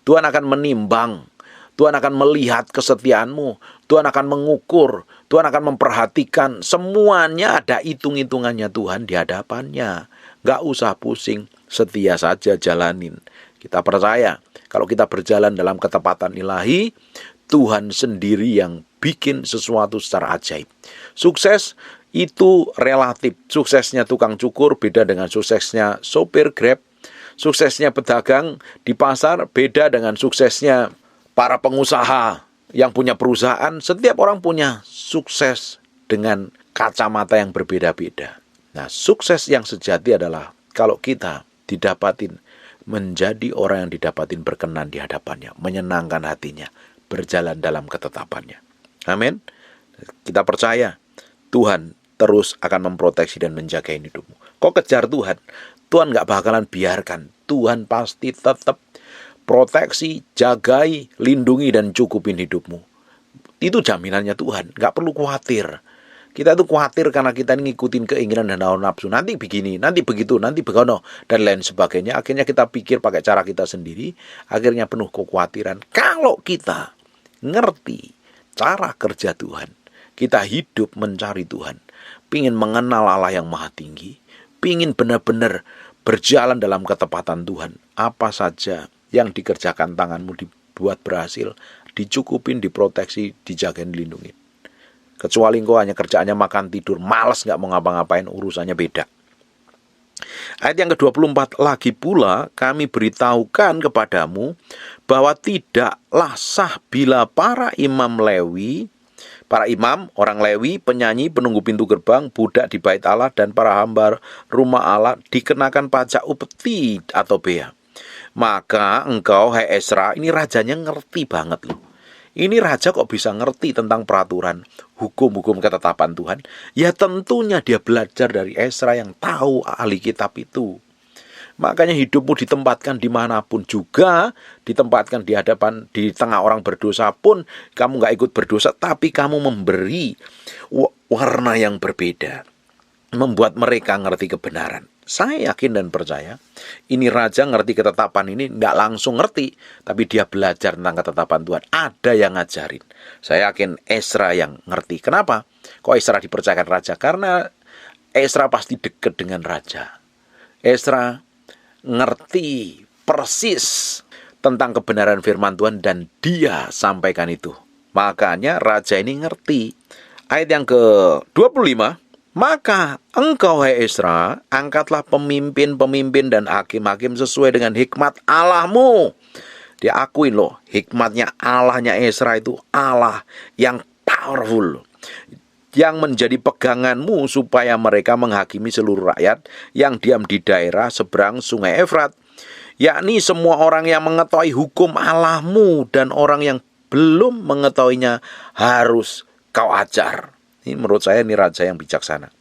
Tuhan akan menimbang, Tuhan akan melihat kesetiaanmu, Tuhan akan mengukur, Tuhan akan memperhatikan. Semuanya ada hitung-hitungannya Tuhan di hadapannya. Gak usah pusing, setia saja jalanin. Kita percaya, kalau kita berjalan dalam ketepatan ilahi, Tuhan sendiri yang bikin sesuatu secara ajaib. Sukses itu relatif. Suksesnya tukang cukur beda dengan suksesnya sopir Grab. Suksesnya pedagang di pasar beda dengan suksesnya para pengusaha yang punya perusahaan. Setiap orang punya sukses dengan kacamata yang berbeda-beda. Nah, sukses yang sejati adalah kalau kita didapatin menjadi orang yang didapatin berkenan di hadapannya, menyenangkan hatinya, berjalan dalam ketetapannya. Amin. Kita percaya Tuhan terus akan memproteksi dan menjaga hidupmu. Kau kejar Tuhan, Tuhan gak bakalan biarkan. Tuhan pasti tetap proteksi, jagai, lindungi dan cukupin hidupmu. Itu jaminannya Tuhan, gak perlu khawatir. Kita itu khawatir karena kita ngikutin keinginan dan hawa nafsu. Nanti begini, nanti begitu, nanti begono, dan lain sebagainya. Akhirnya kita pikir pakai cara kita sendiri. Akhirnya penuh kekhawatiran. Kalau kita ngerti cara kerja Tuhan, kita hidup mencari Tuhan, pingin mengenal Allah yang maha tinggi, pingin benar-benar berjalan dalam ketepatan Tuhan. Apa saja yang dikerjakan tanganmu dibuat berhasil, dicukupin, diproteksi, dijagain, dilindungi. Kecuali engkau hanya kerjaannya makan tidur, malas gak mau ngapa-ngapain, urusannya beda. Ayat yang ke-24, lagi pula kami beritahukan kepadamu bahwa tidaklah sah bila para imam Lewi, para imam, orang Lewi, penyanyi, penunggu pintu gerbang, budak di bait Allah, dan para hamba rumah Allah dikenakan pajak upeti atau bea. Maka engkau, hai Ezra, ini rajanya ngerti banget loh. Ini raja kok bisa ngerti tentang peraturan, hukum-hukum ketetapan Tuhan? Ya tentunya dia belajar dari Ezra yang tahu ahli kitab itu. Makanya hidupmu ditempatkan dimanapun juga, ditempatkan di hadapan, di tengah orang berdosa pun, kamu gak ikut berdosa, tapi kamu memberi warna yang berbeda. Membuat mereka ngerti kebenaran. Saya yakin dan percaya, ini raja ngerti ketetapan ini, gak langsung ngerti, tapi dia belajar tentang ketetapan Tuhan. Ada yang ngajarin. Saya yakin Ezra yang ngerti. Kenapa? Kok Ezra dipercayakan raja? Karena Ezra pasti dekat dengan raja. Ezra ngerti persis tentang kebenaran firman Tuhan dan dia sampaikan itu. Makanya raja ini ngerti. Ayat yang ke-25, maka engkau hai Ezra, angkatlah pemimpin-pemimpin dan hakim-hakim sesuai dengan hikmat Allahmu. Diakuin loh, hikmatnya Allahnya Ezra itu Allah yang powerful. yang menjadi peganganmu supaya mereka menghakimi seluruh rakyat yang diam di daerah seberang sungai Efrat, yakni semua orang yang mengetahui hukum Allahmu dan orang yang belum mengetahuinya harus kau ajar. Ini menurut saya ini raja yang bijaksana.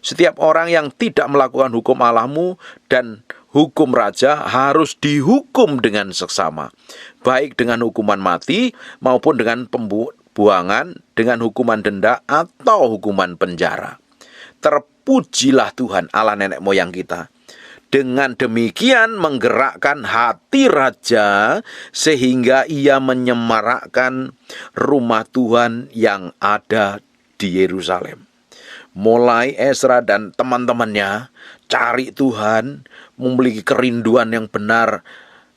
Setiap orang yang tidak melakukan hukum Allahmu dan hukum raja harus dihukum dengan seksama, baik dengan hukuman mati maupun dengan pembuangan, dengan hukuman denda atau hukuman penjara. Terpujilah Tuhan Allah nenek moyang kita. Dengan demikian menggerakkan hati raja sehingga ia menyemarakkan rumah Tuhan yang ada di Yerusalem. Mulai Ezra dan teman-temannya cari Tuhan, memiliki kerinduan yang benar,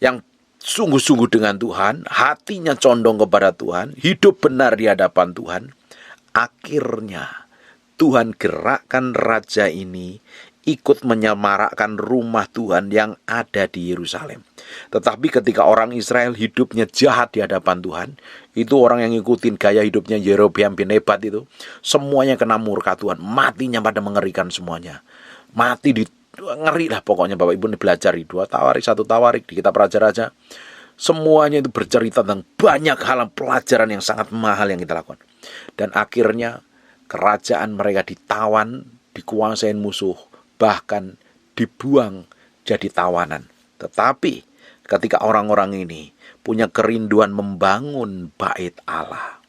yang sungguh-sungguh dengan Tuhan, hatinya condong kepada Tuhan, hidup benar di hadapan Tuhan. Akhirnya Tuhan gerakkan raja ini ikut menyemarakkan rumah Tuhan yang ada di Yerusalem. Tetapi ketika orang Israel hidupnya jahat di hadapan Tuhan, itu orang yang ngikutin gaya hidupnya Yerobeam bin Nebat itu, semuanya kena murka Tuhan, matinya pada mengerikan semuanya. Mati di ngeri lah pokoknya. Bapak Ibu ini belajar di 2 Tawarik, 1 Tawarik, di kitab Raja-Raja. Semuanya itu bercerita tentang banyak hal pelajaran yang sangat mahal yang kita lakukan. Dan akhirnya kerajaan mereka ditawan, dikuasain musuh, bahkan dibuang jadi tawanan. Tetapi ketika orang-orang ini punya kerinduan membangun bait Allah,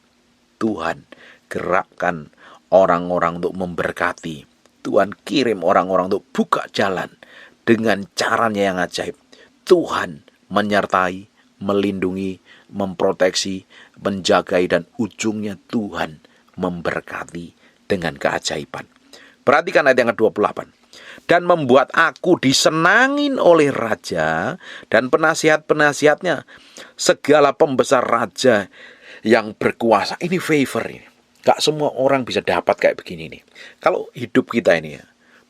Tuhan gerakkan orang-orang untuk memberkati. Tuhan kirim orang-orang untuk buka jalan dengan caranya yang ajaib. Tuhan menyertai, melindungi, memproteksi, menjagai, dan ujungnya Tuhan memberkati dengan keajaiban. Perhatikan ayat yang ke-28. Dan membuat aku disenangin oleh raja dan penasihat-penasihatnya, segala pembesar raja yang berkuasa. Ini favor ini. Gak semua orang bisa dapat kayak begini nih. Kalau hidup kita ini ya,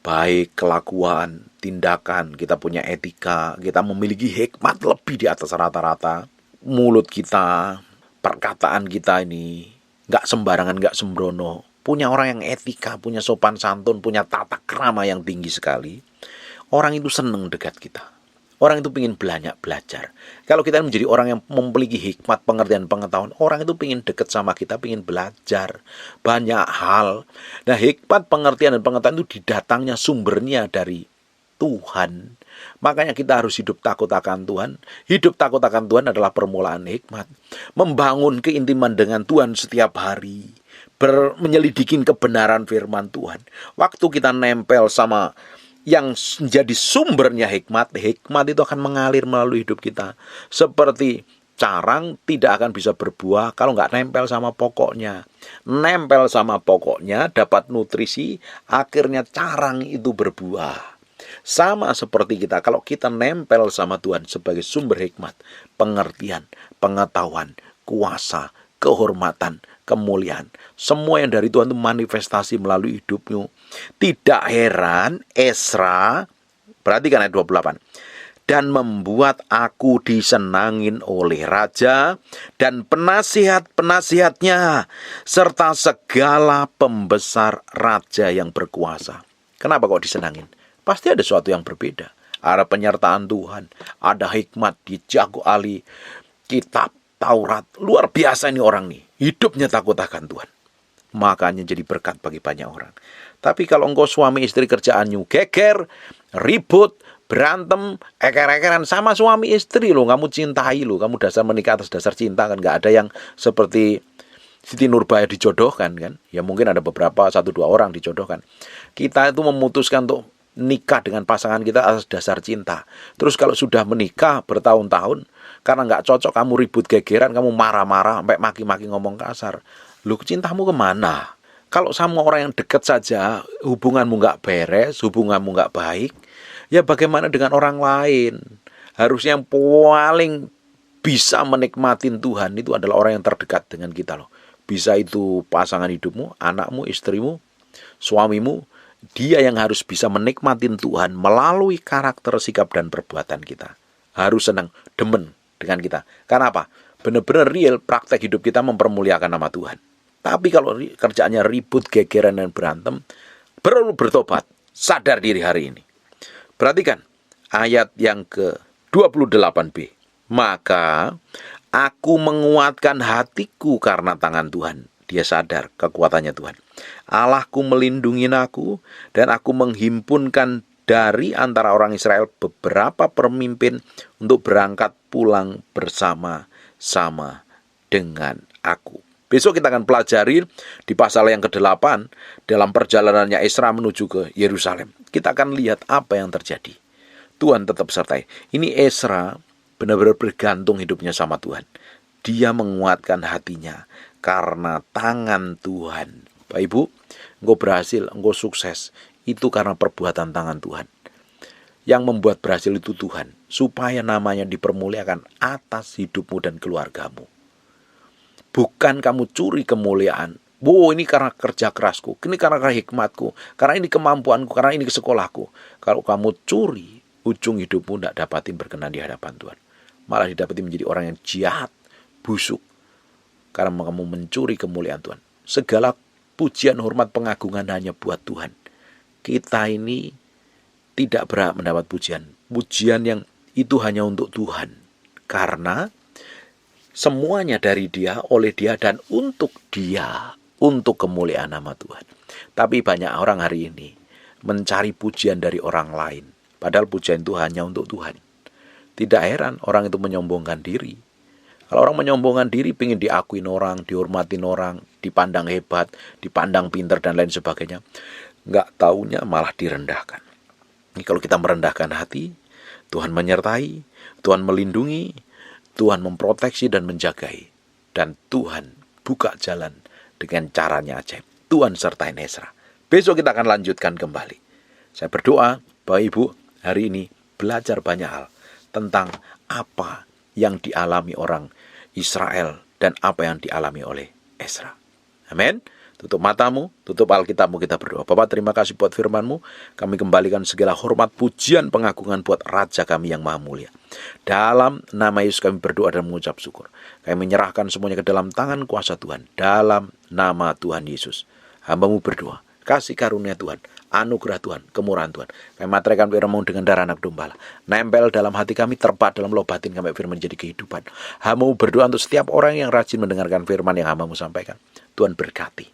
baik kelakuan, tindakan, kita punya etika, kita memiliki hikmat lebih di atas rata-rata. Mulut kita, perkataan kita ini gak sembarangan, gak sembrono. Punya orang yang etika, punya sopan santun, punya tata krama yang tinggi sekali. Orang itu senang dekat kita. Orang itu ingin banyak belajar. Kalau kita menjadi orang yang memiliki hikmat, pengertian, pengetahuan, orang itu ingin dekat sama kita, ingin belajar banyak hal. Nah, hikmat, pengertian, dan pengetahuan itu didatangnya sumbernya dari Tuhan. Makanya kita harus hidup takut akan Tuhan. Hidup takut akan Tuhan adalah permulaan hikmat. Membangun keintiman dengan Tuhan setiap hari. Menyelidikin kebenaran firman Tuhan. Waktu kita nempel sama yang menjadi sumbernya hikmat, hikmat itu akan mengalir melalui hidup kita. Seperti carang tidak akan bisa berbuah kalau nggak nempel sama pokoknya. Nempel sama pokoknya dapat nutrisi, akhirnya carang itu berbuah. Sama seperti kita, kalau kita nempel sama Tuhan sebagai sumber hikmat, pengertian, pengetahuan, kuasa, kehormatan, kemuliaan, semua yang dari Tuhan itu manifestasi melalui hidupmu. Tidak heran Ezra, perhatikan ayat 28, dan membuat aku disenangin oleh raja dan penasihat-penasihatnya serta segala pembesar raja yang berkuasa. Kenapa kok disenangin? Pasti ada sesuatu yang berbeda. Ada penyertaan Tuhan, ada hikmat, dia jago ahli kitab Taurat. Luar biasa ini orang nih. Hidupnya takut akan Tuhan. Makanya jadi berkat bagi banyak orang. Tapi kalau engkau suami istri kerjaannya geger, ribut, berantem, eker-ekeran sama suami istri lo, kamu cintai lo, kamu dasar menikah atas dasar cinta kan, nggak ada yang seperti Siti Nurbaya dijodohkan kan. Ya mungkin ada beberapa 1-2 orang dijodohkan. Kita itu memutuskan untuk nikah dengan pasangan kita atas dasar cinta. Terus kalau sudah menikah bertahun-tahun, karena nggak cocok, kamu ribut gegeran, kamu marah-marah, sampai maki-maki ngomong kasar. Lu cintamu kemana? Kalau sama orang yang dekat saja, hubunganmu nggak beres, hubunganmu nggak baik, ya bagaimana dengan orang lain? Harusnya yang paling bisa menikmatin Tuhan itu adalah orang yang terdekat dengan kita loh. Bisa itu pasangan hidupmu, anakmu, istrimu, suamimu. Dia yang harus bisa menikmatin Tuhan melalui karakter, sikap, dan perbuatan kita. Harus senang, demen dengan kita. Karena apa? Benar-benar real praktek hidup kita mempermuliakan nama Tuhan. Tapi kalau kerjaannya ribut, gegeran, dan berantem, perlu bertobat, sadar diri hari ini. Perhatikan ayat yang ke-28b. Maka aku menguatkan hatiku karena tangan Tuhan. Dia sadar kekuatannya Tuhan. Allahku melindungi aku, dan aku menghimpunkan dari antara orang Israel beberapa pemimpin untuk berangkat pulang bersama-sama dengan aku. Besok kita akan pelajari di pasal yang ke-8 dalam perjalanannya Esra menuju ke Yerusalem. Kita akan lihat apa yang terjadi. Tuhan tetap sertai. Ini Esra benar-benar bergantung hidupnya sama Tuhan. Dia menguatkan hatinya karena tangan Tuhan. Bapak Ibu, engkau berhasil, engkau sukses, itu karena perbuatan tangan Tuhan. Yang membuat berhasil itu Tuhan, supaya namanya dipermuliakan atas hidupmu dan keluargamu. Bukan kamu curi kemuliaan. Ini karena kerja kerasku, ini karena hikmatku, karena ini kemampuanku, karena ini sekolahku. Kalau kamu curi, ujung hidupmu tidak dapatin berkenan di hadapan Tuhan. Malah didapati menjadi orang yang jahat, busuk, karena kamu mencuri kemuliaan Tuhan. Segala pujian, hormat, pengagungan hanya buat Tuhan. Kita ini tidak berhak mendapat pujian. Pujian yang itu hanya untuk Tuhan. Karena semuanya dari Dia, oleh Dia, dan untuk Dia, untuk kemuliaan nama Tuhan. Tapi banyak orang hari ini mencari pujian dari orang lain, padahal pujian itu hanya untuk Tuhan. Tidak heran orang itu menyombongkan diri. Kalau orang menyombongkan diri, ingin diakuin orang, dihormatin orang, dipandang hebat, dipandang pintar, dan lain sebagainya. Nggak taunya malah direndahkan. Ini kalau kita merendahkan hati, Tuhan menyertai, Tuhan melindungi, Tuhan memproteksi dan menjagai. Dan Tuhan buka jalan dengan caranya ajaib. Tuhan sertai Esra. Besok kita akan lanjutkan kembali. Saya berdoa, Bapak Ibu, hari ini belajar banyak hal tentang apa yang dialami orang Israel dan apa yang dialami oleh Esra. Amin. Tutup matamu, tutup Alkitabmu, kita berdoa. Bapak, terima kasih buat firman-Mu. Kami kembalikan segala hormat, pujian, pengagungan buat Raja kami yang maha mulia. Dalam nama Yesus kami berdoa dan mengucap syukur. Kami menyerahkan semuanya ke dalam tangan kuasa Tuhan. Dalam nama Tuhan Yesus. Hamba-Mu berdoa. Kasih karunia Tuhan, anugerah Tuhan, kemurahan Tuhan. Kami materaikan firman-Mu dengan darah anak domba. Nempel dalam hati kami, terpat dalam loh batin kami, firman jadi kehidupan. Hamba-Mu berdoa untuk setiap orang yang rajin mendengarkan firman yang hamba-Mu sampaikan. Tuhan berkati.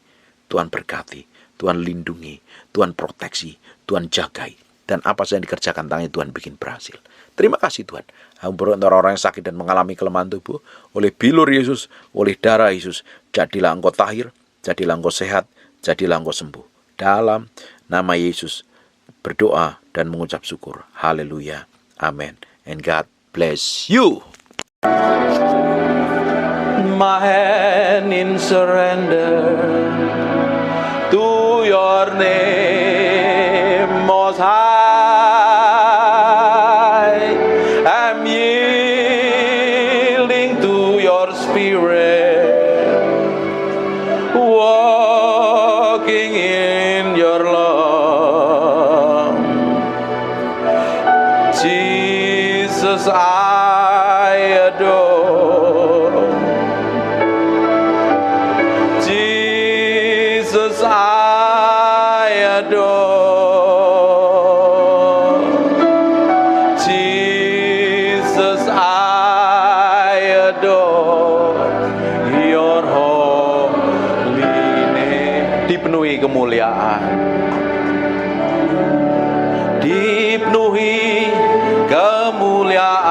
Tuhan berkati, Tuhan lindungi, Tuhan proteksi, Tuhan jagai. Dan apa saja yang dikerjakan tangannya Tuhan bikin berhasil. Terima kasih Tuhan. Untuk orang-orang yang sakit dan mengalami kelemahan tubuh, oleh bilur Yesus, oleh darah Yesus, jadilah engkau tahir, jadilah engkau sehat, jadilah engkau sembuh. Dalam nama Yesus berdoa dan mengucap syukur. Haleluya. Amin. And God bless you. My hand in surrender to your name, Most High. I'm yielding to your Spirit, walking in your love. Jesus, I adore. Jesus, I adore. Jesus, I adore your holy name. Dipenuhi kemuliaan, dipenuhi kemuliaan.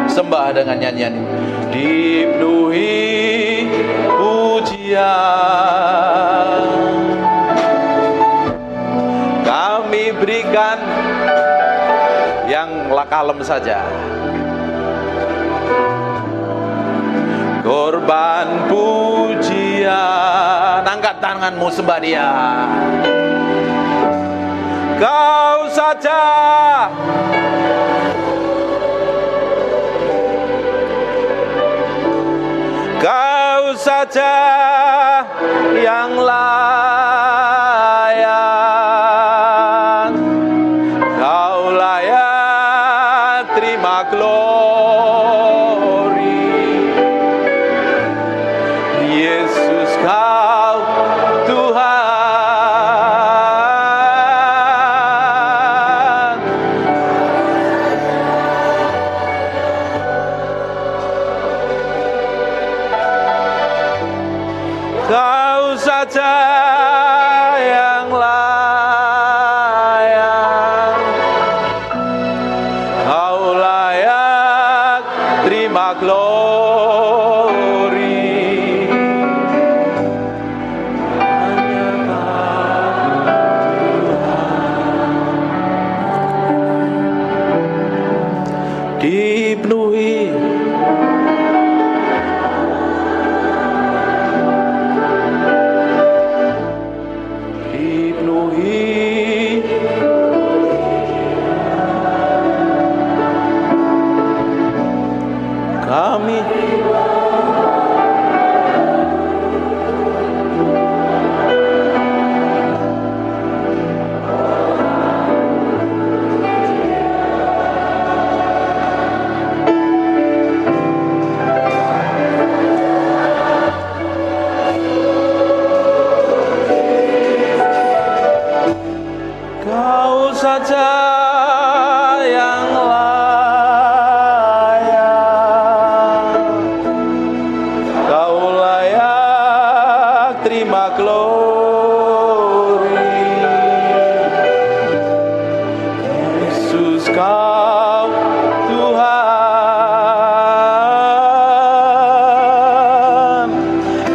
Sembah dengan nyanyian ini. Dipenuhi pujian, kami berikan yang kalem saja. Korban pujian, angkat tanganmu sembah Dia. Kau saja Kau saja yang layak, Kau layak terima glory. saja yang layak, Kau layak terima glory. Dipenuhi kami. Kau saja yang layak, Kau layak terima glory. Yesus, Kau Tuhan,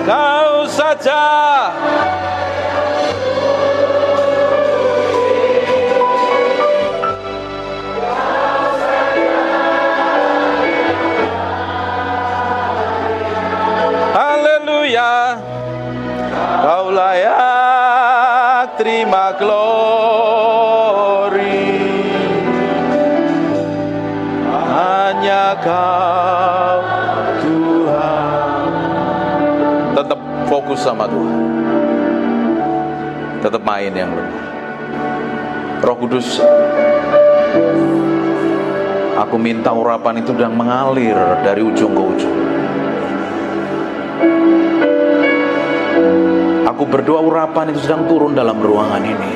Kau saja. Haleluya, Kau layak terima glory. Hanya Kau Tuhan. Tetap fokus sama Tuhan, tetap main yang lemah. Roh Kudus, aku minta urapan itu sedang mengalir dari ujung ke ujung. Aku berdoa urapan itu sedang turun dalam ruangan ini.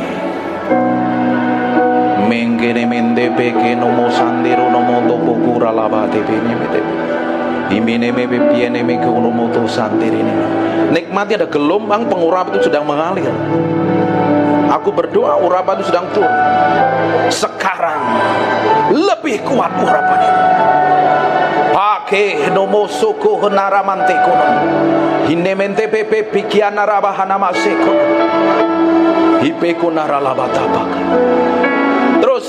Mengkene mende peke nomo sandero nomo topo kura labate bene mete. Imene mebe piene meke nomo to sandirine. Nikmati ada gelombang pengurapan itu sedang mengalir. Aku berdoa urapan itu sedang turun. Sekarang lebih kuat urapan itu. Pake nomo soko naramante kono. Hinemente pepe pikiana rabahana maseko. Hipeko naralabatabak. Terus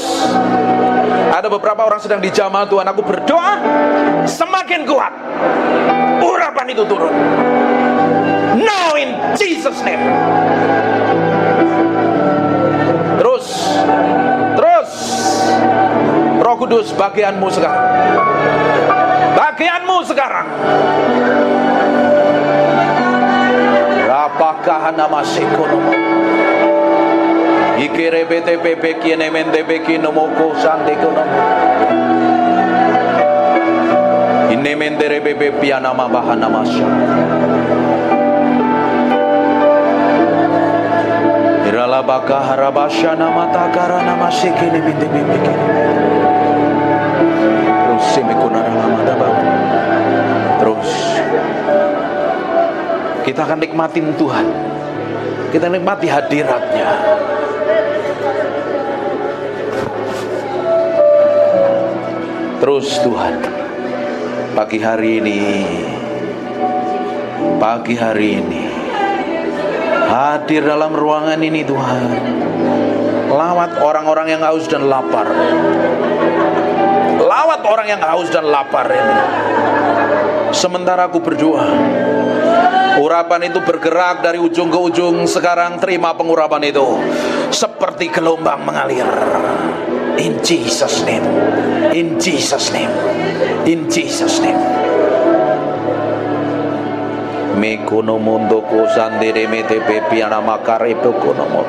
ada beberapa orang sedang dijamah Tuhan. Aku berdoa semakin kuat urapan itu turun. Now in Jesus name. Terus Roh Kudus, bagianmu sekarang. Bagianmu sekarang. Apakah nama sekonomo? Ikere bete pepe kiene mende beki nomoko sante konomo. Ine mendere bebe piana bahana masya. Irala baka harabasya nama takara nama sekene mende bebe kene. Terus semekona lama dabang. Terus kita akan nikmatin Tuhan. Kita nikmati hadiratnya. Terus Tuhan, pagi hari ini hadir dalam ruangan ini Tuhan. Lawat orang-orang yang haus dan lapar. Lawat orang yang haus dan lapar ini. Sementara aku berdoa, urapan itu bergerak dari ujung ke ujung. Sekarang terima pengurapan itu seperti gelombang mengalir. In Jesus name. In Jesus name. In Jesus name. Mekono mondo ko sandere mete pepi ana makare pokono mo.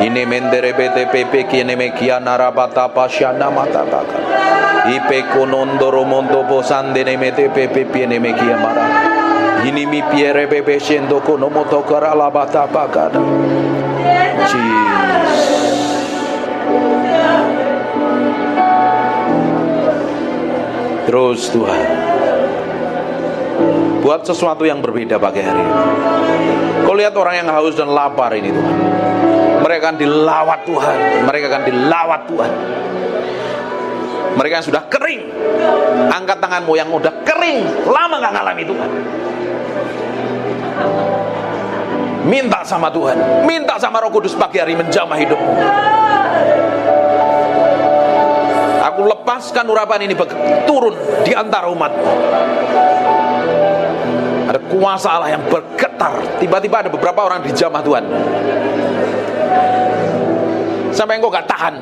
Ine mendere bete pepe kiene me kiana rabata pasyana mata baka. Ipe konondoro mondo po sandere mete pepe piene me kiamara. Ini mi piere bebe shendo kono moto karala bata baka. Jesus. Terus Tuhan, buat sesuatu yang berbeda pagi hari ini. Kau lihat orang yang haus dan lapar ini Tuhan, mereka akan dilawat Tuhan. Mereka akan dilawat Tuhan. Mereka yang sudah kering, angkat tanganmu yang udah kering, lama gak ngalami Tuhan. Minta sama Tuhan, minta sama Roh Kudus pagi hari menjamah hidupmu. Aku lepaskan urapan ini turun di antara umatmu. Ada kuasa Allah yang bergetar. Tiba-tiba ada beberapa orang dijamah Tuhan, sampai engkau gak tahan.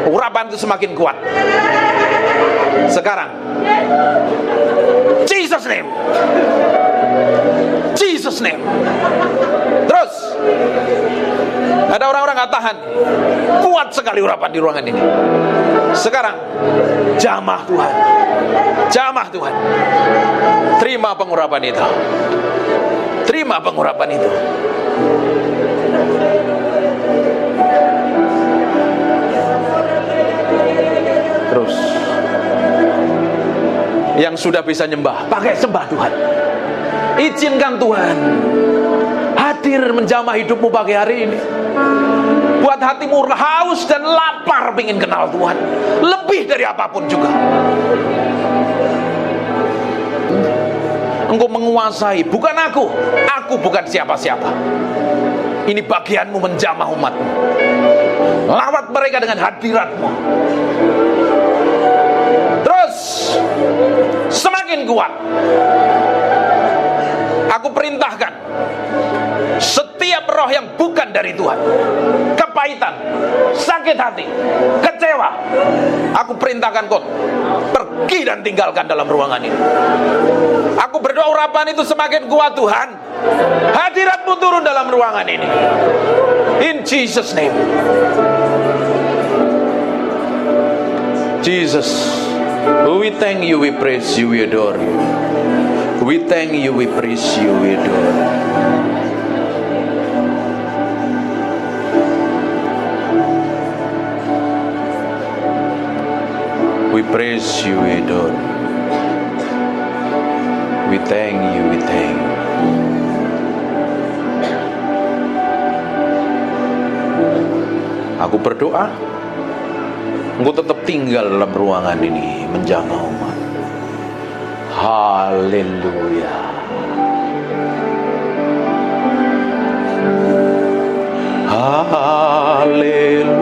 Urapan itu semakin kuat. Sekarang Jesus name, Jesus name. Terus ada orang-orang gak tahan. Kuat sekali urapan di ruangan ini. Sekarang jamah Tuhan, jamah Tuhan. Terima pengurapan itu, terima pengurapan itu. Terus yang sudah bisa nyembah, pakai sembah Tuhan. Izinkan Tuhan hadir menjamah hidupmu pagi hari ini. Buat hatimu haus dan lapar pengen kenal Tuhan lebih dari apapun juga. Engkau menguasai, bukan aku bukan siapa-siapa. Ini bagianmu menjamah umatmu. Lawat mereka dengan hadiratmu. Terus semakin kuat. Aku perintahkan setiap roh yang bukan dari Tuhan, kepahitan, sakit hati, kecewa, aku perintahkan kau pergi dan tinggalkan dalam ruangan ini. Aku berdoa urapan itu semakin kuat Tuhan. Hadiratmu turun dalam ruangan ini. In Jesus name. Jesus, we thank you, we praise you, we adore you. We thank you, we praise you, we adore you. We praise you, we adore you. We thank you, we thank you. Aku berdoa engkau tetap tinggal dalam ruangan ini menjamah umat. Haleluya. Haleluya.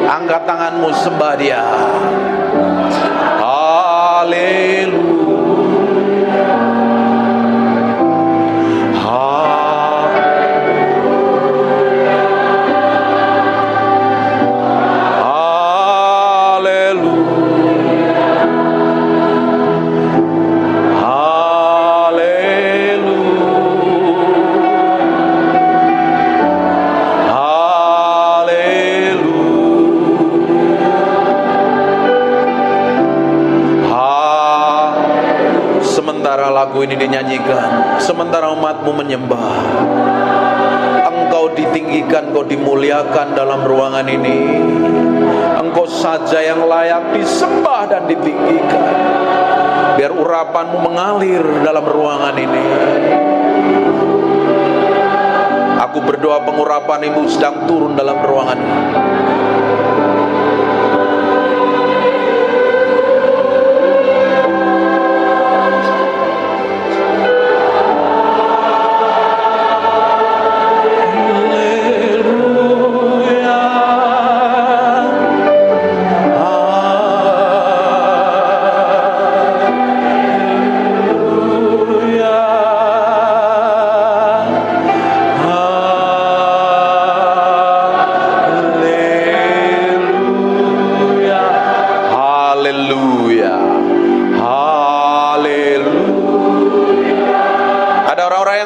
Angkat tanganmu, sembah Dia. Sementara lagu ini dinyanyikan, sementara umatmu menyembah, engkau ditinggikan, engkau dimuliakan dalam ruangan ini. Engkau saja yang layak disembah dan ditinggikan. Biar urapanmu mengalir dalam ruangan ini. Aku berdoa pengurapan Ibu sedang turun dalam ruangan ini.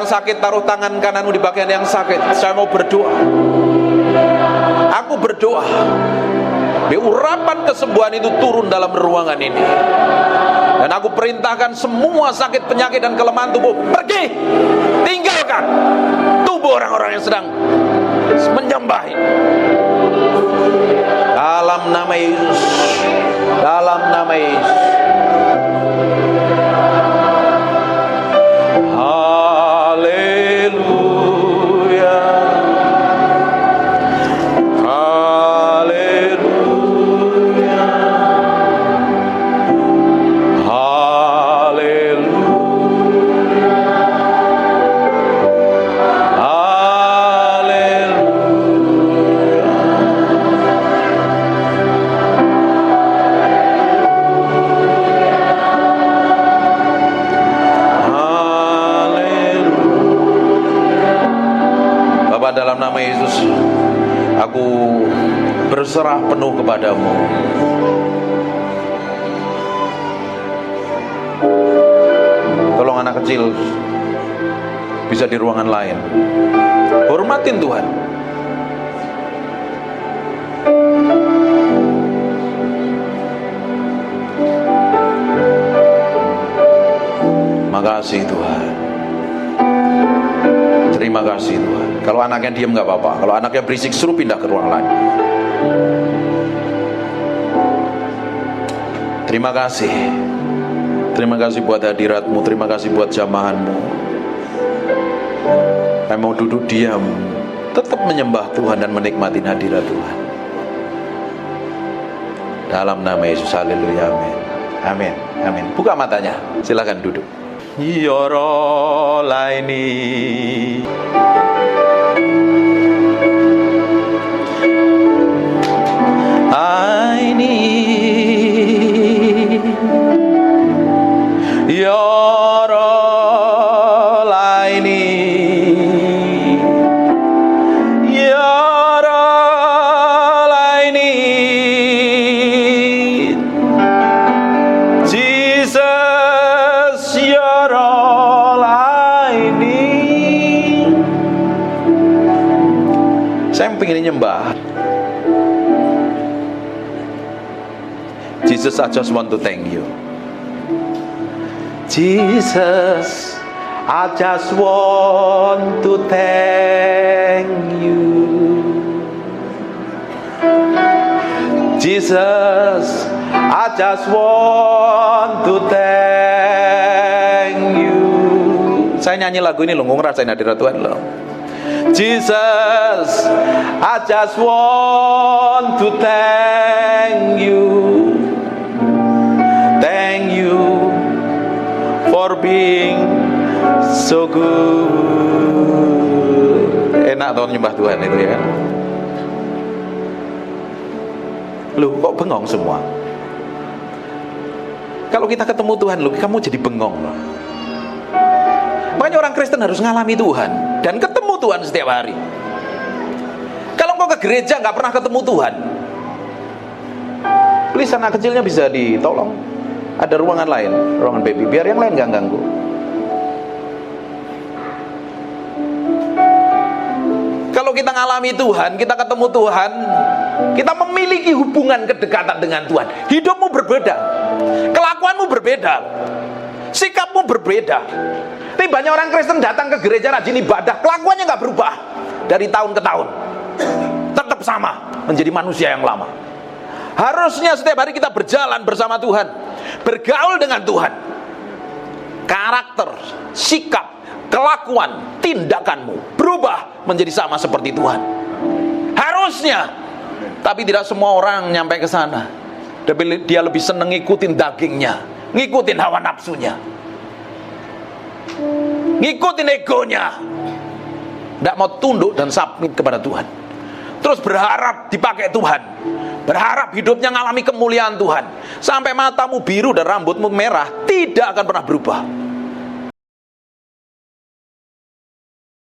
Sakit, taruh tangan kananmu di bagian yang sakit. Saya mau berdoa. Aku berdoa biar urapan kesembuhan itu turun dalam ruangan ini. Dan aku perintahkan semua sakit, penyakit dan kelemahan tubuh pergi, tinggalkan, tubuh orang-orang yang sedang menyembah ini. Dalam nama Yesus, dalam nama Yesus. Haleluya, haleluya, haleluya, dalam nama Yesus, aku berserah penuh kepadamu. Tolong anak kecil bisa di ruangan lain. Hormatin Tuhan. Makasih Tuhan. Terima kasih Tuhan. Kalau anaknya diam nggak apa-apa. Kalau anaknya berisik, suruh pindah ke ruang lain. Terima kasih. Terima kasih buat hadiratmu. Terima kasih buat jamahanmu. Kami mau duduk diam, tetap menyembah Tuhan dan menikmati hadirat Tuhan. Dalam nama Yesus, haleluya, amin. Amin, amin. Buka matanya, silakan duduk. Yoro laini aini yoro laini yoro laini Jesus yoro laini. Saya pengen nyembah. Jesus, I just want to thank you. Jesus, I just want to thank you. Jesus, I just want to thank you. Saya nyanyi lagu ini loh, ngerasain hadirat Tuhan loh. Jesus, I just want to thank you. Thank you for being so good. Enak tau nyembah Tuhan itu ya. Loh kok bengong semua? Kalau kita ketemu Tuhan loh, kamu jadi bengong loh. Makanya orang Kristen harus ngalami Tuhan dan ketemu Tuhan setiap hari. Kalau kau ke gereja nggak pernah ketemu Tuhan, please anak kecilnya bisa ditolong. Ada ruangan lain, ruangan baby, biar yang lain nggak ganggu. Kalau kita ngalami Tuhan, kita ketemu Tuhan, kita memiliki hubungan kedekatan dengan Tuhan. Hidupmu berbeda, kelakuanmu berbeda, sikapmu berbeda. Tapi banyak orang Kristen datang ke gereja rajin ibadah, kelakuannya nggak berubah dari tahun ke tahun, tetap sama, menjadi manusia yang lama. Harusnya setiap hari kita berjalan bersama Tuhan, bergaul dengan Tuhan. Karakter, sikap, kelakuan, tindakanmu berubah menjadi sama seperti Tuhan. Harusnya. Tapi tidak semua orang nyampe ke sana. Dia lebih seneng ngikutin dagingnya, ngikutin hawa nafsunya, ngikutin egonya, tidak mau tunduk dan submit kepada Tuhan. Terus berharap dipakai Tuhan, berharap hidupnya ngalami kemuliaan Tuhan, sampai matamu biru dan rambutmu merah, tidak akan pernah berubah.